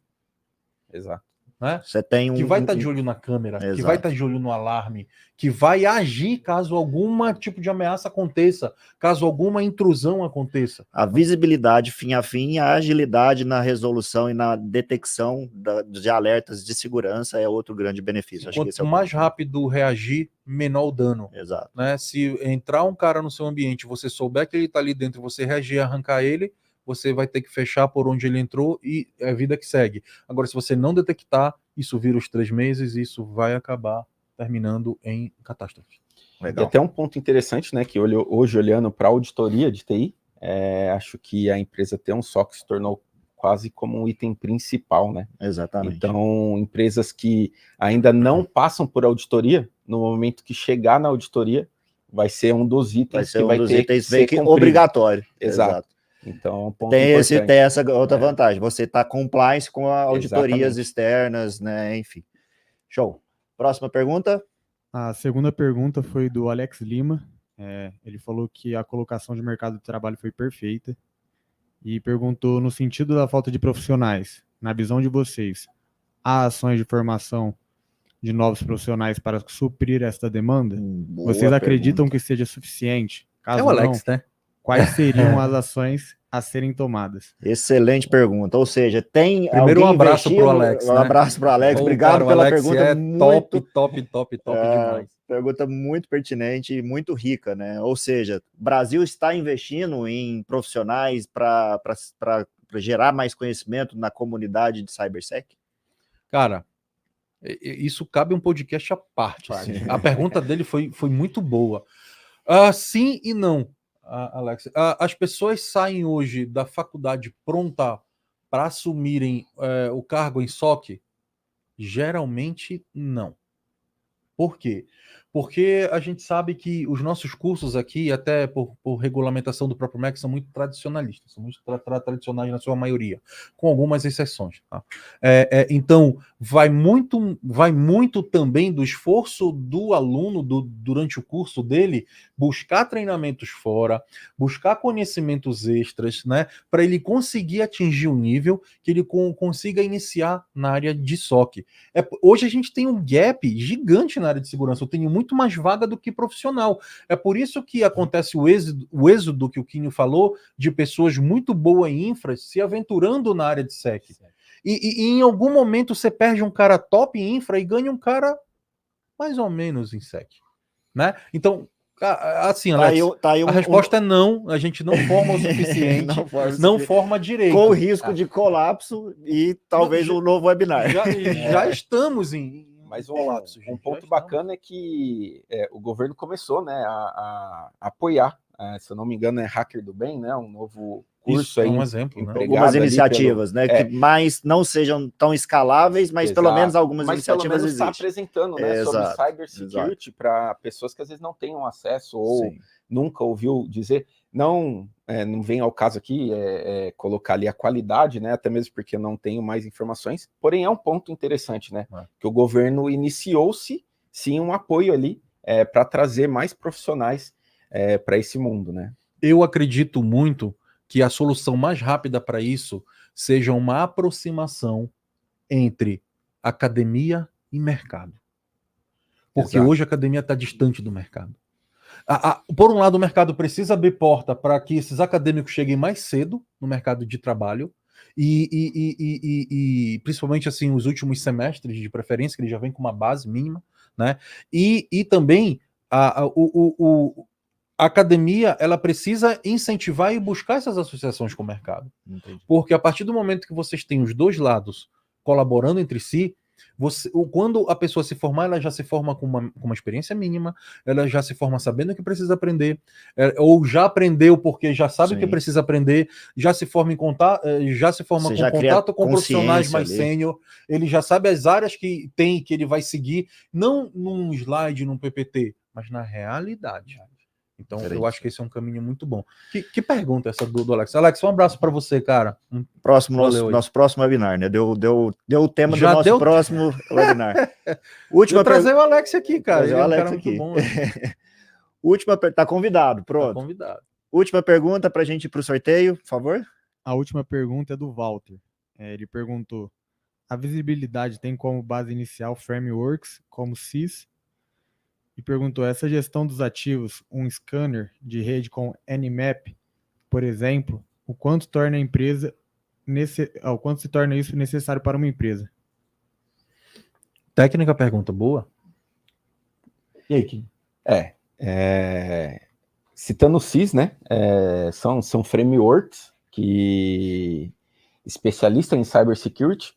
Exato. Né? Você tem que vai estar de olho na câmera, que vai estar de olho no alarme, que vai agir caso algum tipo de ameaça aconteça, caso alguma intrusão aconteça. A visibilidade fim a fim e a agilidade na resolução e na detecção de alertas de segurança é outro grande benefício. Acho Quanto que esse é mais rápido reagir, menor o dano. Exato. Né? Se entrar um cara no seu ambiente, você souber que ele está ali dentro, você reagir e arrancar ele, você vai ter que fechar por onde ele entrou e é a vida que segue. Agora, se você não detectar, isso vira os 3 meses e isso vai acabar terminando em catástrofe. Legal. E até um ponto interessante, né, que hoje olhando para a auditoria de TI, acho que a empresa ter um SOC se tornou quase como um item principal, né? Exatamente. Então, empresas que ainda não passam por auditoria, no momento que chegar na auditoria, vai ser um dos itens que vai ter que ser obrigatório. Exato. Então, tem essa outra vantagem, você está compliance com auditorias externas, né? Enfim. Show. Próxima pergunta. A segunda pergunta foi do Alex Lima. Ele falou que a colocação de mercado de trabalho foi perfeita e perguntou no sentido da falta de profissionais, na visão de vocês, há ações de formação de novos profissionais para suprir esta demanda? Vocês acreditam que seja suficiente? Caso o Alex, não, né? Quais seriam as ações a serem tomadas? Excelente pergunta. Ou seja, tem primeiro um abraço para o Alex. Um abraço para o Alex. Obrigado pela pergunta. Top demais. Pergunta muito pertinente e muito rica, né? Ou seja, o Brasil está investindo em profissionais para gerar mais conhecimento na comunidade de cybersec? Cara, isso cabe um podcast à parte. Assim. A pergunta dele foi muito boa. Sim e não, Alex. As pessoas saem hoje da faculdade pronta para assumirem o cargo em SOC? Geralmente não. Por quê? Porque a gente sabe que os nossos cursos aqui, até por regulamentação do próprio MEC, são muito tradicionalistas, são muito tradicionais na sua maioria, com algumas exceções. Tá? Então, vai muito também do esforço do aluno durante o curso dele buscar treinamentos fora, buscar conhecimentos extras, né, para ele conseguir atingir um nível que ele consiga iniciar na área de SOC. Hoje a gente tem um gap gigante na área de segurança, eu tenho muito mais vaga do que profissional. É por isso que acontece o êxodo que o Quinho falou, de pessoas muito boas em infra se aventurando na área de SEC. E em algum momento você perde um cara top em infra e ganha um cara mais ou menos em SEC. Né? Então, assim, Alex, a resposta é não, a gente não forma o suficiente, não forma direito. Com o risco de colapso e talvez um novo webinar. Já estamos em mas um ponto bacana é que o governo começou, né, a apoiar, se eu não me engano é Hacker do Bem, né, um novo curso. Isso aí, é um exemplo, né? Algumas iniciativas, né, que mais não sejam tão escaláveis, mas pelo menos algumas iniciativas existem. Está apresentando, né, sobre cybersecurity para pessoas que às vezes não tenham acesso ou nunca ouviu dizer. Não vem ao caso aqui colocar ali a qualidade, né? Até mesmo porque eu não tenho mais informações. Porém, é um ponto interessante, né? Que o governo iniciou-se, sim, um apoio ali para trazer mais profissionais para esse mundo, né? Eu acredito muito que a solução mais rápida para isso seja uma aproximação entre academia e mercado. Porque hoje a academia está distante do mercado. Por um lado, o mercado precisa abrir porta para que esses acadêmicos cheguem mais cedo no mercado de trabalho e principalmente assim os últimos semestres de preferência, que ele já vem com uma base mínima, né? E também a academia ela precisa incentivar e buscar essas associações com o mercado. Entendi. Porque a partir do momento que vocês têm os dois lados colaborando entre si, quando a pessoa se formar, ela já se forma com uma experiência mínima, ela já se forma sabendo o que precisa aprender, ou já aprendeu porque já sabe o que precisa aprender, já se forma com contato com profissionais mais sênior, ele já sabe as áreas que ele vai seguir, não num slide, num PPT, mas na realidade. Então, eu acho que esse é um caminho muito bom. Que pergunta essa do Alex? Alex, um abraço para você, cara. Nosso próximo webinar, né? Deu o tema do nosso próximo webinar. Vou trazer o Alex aqui, cara. Ele é um cara muito bom. Tá convidado, pronto. Tá convidado. Última pergunta para a gente ir para o sorteio, por favor. A última pergunta é do Walter. Ele perguntou: a visibilidade tem como base inicial frameworks como SIS? E perguntou: essa gestão dos ativos, um scanner de rede com Nmap, por exemplo, o quanto torna a empresa o quanto se torna isso necessário para uma empresa? Técnica, pergunta boa. E aí, Kim? Citando o SIS, né? São frameworks que especialistas em cybersecurity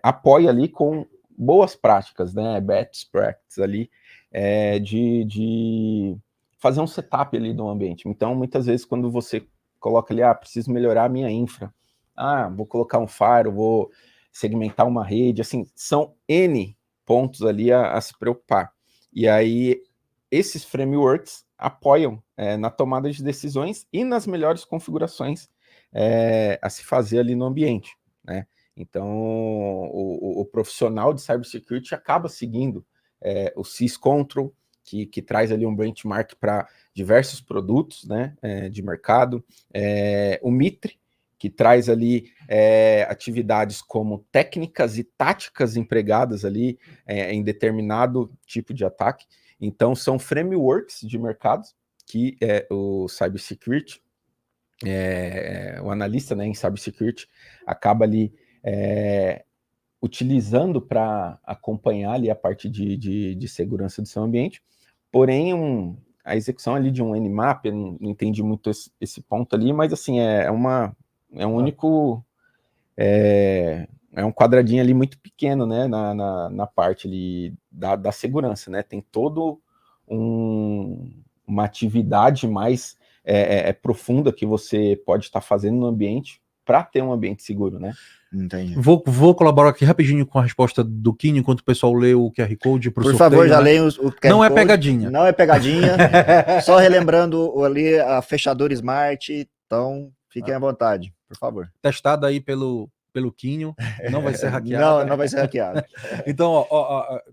apoia ali com boas práticas, né? Best practices ali. De fazer um setup ali do ambiente. Então, muitas vezes, quando você coloca ali, preciso melhorar a minha infra, vou colocar um firewall, vou segmentar uma rede, assim, são N pontos ali a se preocupar. E aí, esses frameworks apoiam na tomada de decisões e nas melhores configurações a se fazer ali no ambiente, né? Então, o profissional de cybersecurity acaba seguindo o SysControl, que traz ali um benchmark para diversos produtos, né, de mercado, o Mitre, que traz ali atividades como técnicas e táticas empregadas ali em determinado tipo de ataque. Então, são frameworks de mercado que o cybersecurity, o analista, né, em cybersecurity, acaba ali utilizando para acompanhar ali a parte de segurança do seu ambiente, porém a execução ali de um Nmap, eu não entendi muito esse ponto ali, mas assim, é um único, um quadradinho ali muito pequeno, né, na parte ali da segurança, né, tem todo uma atividade mais profunda que você pode estar fazendo no ambiente para ter um ambiente seguro, né? Entendi. Vou colaborar aqui rapidinho com a resposta do Kini, enquanto o pessoal lê o QR Code pro sorteio. Por favor, já né? leiam o QR Não é Code. pegadinha. Não é pegadinha. Só relembrando ali a fechadura Smart. Então, fiquem à vontade, por favor. Testada aí pelo Quinho, não vai ser hackeada. Não vai ser hackeada. Então,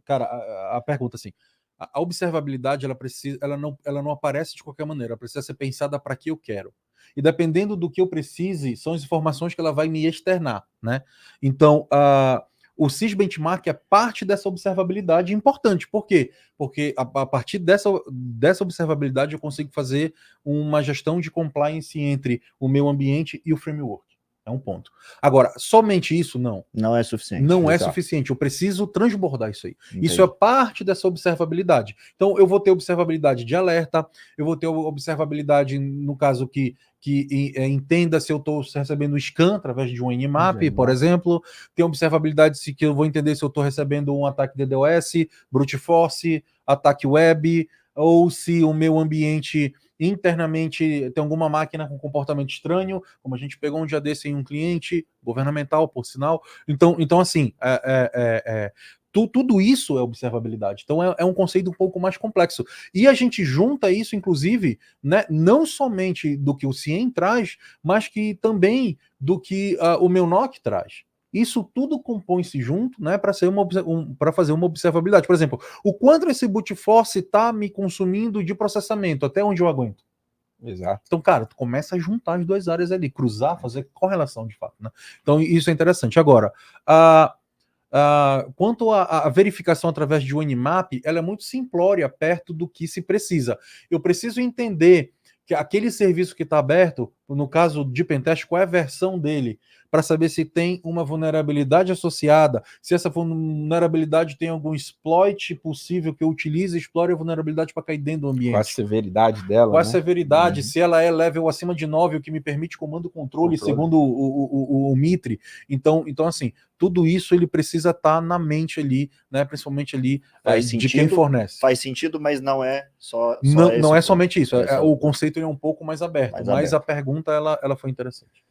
cara, a pergunta assim, a observabilidade, ela não aparece de qualquer maneira, ela precisa ser pensada para que eu quero. E dependendo do que eu precise, são as informações que ela vai me externar, né? Então, o SIS Benchmark é parte dessa observabilidade importante. Por quê? Porque a partir dessa observabilidade eu consigo fazer uma gestão de compliance entre o meu ambiente e o framework. É um ponto. Agora, somente isso, não. Não é suficiente. Não é suficiente. Eu preciso transbordar isso aí. Entendi. Isso é parte dessa observabilidade. Então, eu vou ter observabilidade de alerta, eu vou ter observabilidade, no caso, que entenda se eu estou recebendo scan através de um Nmap, por exemplo. Tem observabilidade que eu vou entender se eu estou recebendo um ataque DDoS, brute force, ataque web, ou se o meu ambiente internamente tem alguma máquina com comportamento estranho, como a gente pegou um dia desse em um cliente governamental, por sinal. Então assim, tudo isso é observabilidade. Então é um conceito um pouco mais complexo. E a gente junta isso, inclusive, né, não somente do que o CIEM traz, mas que também do que o meu NOC traz. Isso tudo compõe-se junto, né, para fazer uma observabilidade. Por exemplo, o quanto esse brute force está me consumindo de processamento, até onde eu aguento. Exato. Então, cara, tu começa a juntar as duas áreas ali, cruzar, fazer correlação de fato, né? Então, isso é interessante. Agora, quanto à verificação através de um Nmap, ela é muito simplória perto do que se precisa. Eu preciso entender que aquele serviço que está aberto, no caso de pentest, qual é a versão dele, para saber se tem uma vulnerabilidade associada, se essa vulnerabilidade tem algum exploit possível que eu utilize, explore a vulnerabilidade para cair dentro do ambiente. Qual a severidade dela, Qual a né? severidade, se ela é level acima de 9, o que me permite comando-controle, segundo o MITRE. Então, assim, tudo isso ele precisa estar na mente ali, né, principalmente ali de quem fornece. Faz sentido, mas não é só não é somente isso, só o conceito é um pouco mais aberto, mas a pergunta ela foi interessante.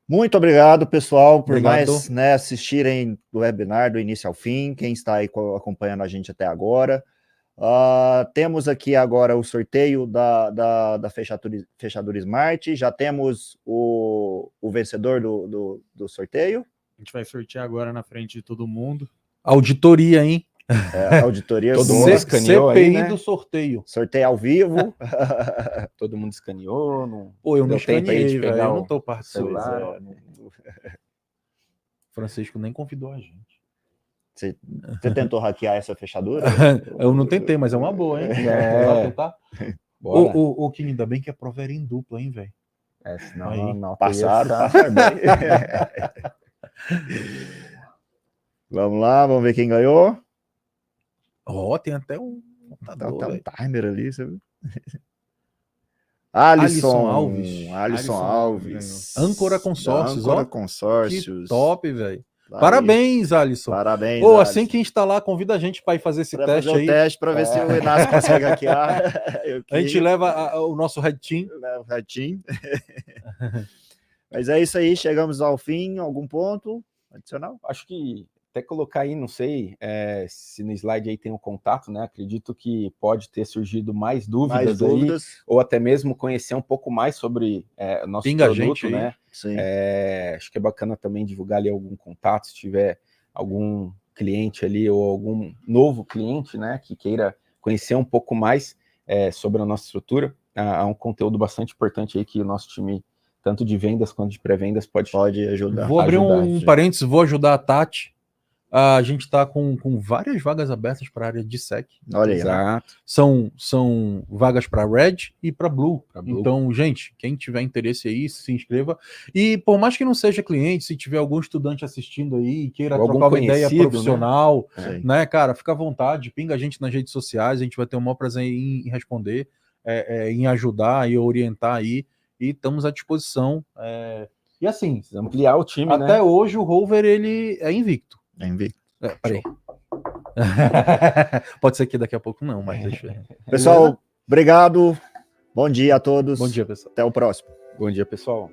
Muito obrigado, pessoal, por mais assistirem o webinar do início ao fim, quem está aí acompanhando a gente até agora. Temos aqui agora o sorteio da fechadura Smart, já temos o vencedor do sorteio. A gente vai sortear agora na frente de todo mundo. Auditoria, hein? Auditoria. Todo mundo escaneou CPI aí, né? do sorteio. Sorteio ao vivo. Todo mundo escaneou. Não... Pô, eu não Deu tempo aí escaneei, de velho, pegar eu o não tô participando. celular. Francisco nem convidou a gente. Você tentou hackear essa fechadura? Eu não tentei, mas é uma boa, hein? Vamos tentar? O Kim, ainda bem que a prova era em dupla, hein, velho? Senão aí, não passaram bem. Vamos lá, vamos ver quem ganhou. Tem até um contador, tá um timer ali, você viu? Alisson Alves. Âncora Consórcios, Consórcios. Que top, velho. Parabéns, Alisson. Parabéns, Alisson. Assim que instalar, convida a gente para ir fazer esse teste aí. Teste para ver se o Inácio consegue hackear. A gente leva o nosso Red Team. Mas é isso aí, chegamos ao fim. Algum ponto adicional? Acho que até colocar aí, não sei se no slide aí tem um contato, né? Acredito que pode ter surgido mais dúvidas aí, ou até mesmo conhecer um pouco mais sobre o nosso produto, né? Sim. Acho que é bacana também divulgar ali algum contato, se tiver algum cliente ali ou algum novo cliente, né? Que queira conhecer um pouco mais sobre a nossa estrutura. Há um conteúdo bastante importante aí que o nosso time, tanto de vendas quanto de pré-vendas, pode ajudar. Vou abrir um parênteses, vou ajudar a Tati. A gente está com várias vagas abertas para a área de SEC. Olha aí. Exato. São vagas para Red e para Blue. Então, gente, quem tiver interesse aí, se inscreva. E por mais que não seja cliente, se tiver algum estudante assistindo aí e queira trocar uma ideia profissional, né, cara, fica à vontade, pinga a gente nas redes sociais, a gente vai ter o maior prazer em responder, em ajudar e orientar aí. E estamos à disposição. E assim, ampliar o time, até hoje o Rover ele é invicto. Peraí. Pode ser que daqui a pouco não, mas deixa eu... Pessoal, obrigado. Bom dia a todos. Bom dia, pessoal. Até o próximo. Bom dia, pessoal.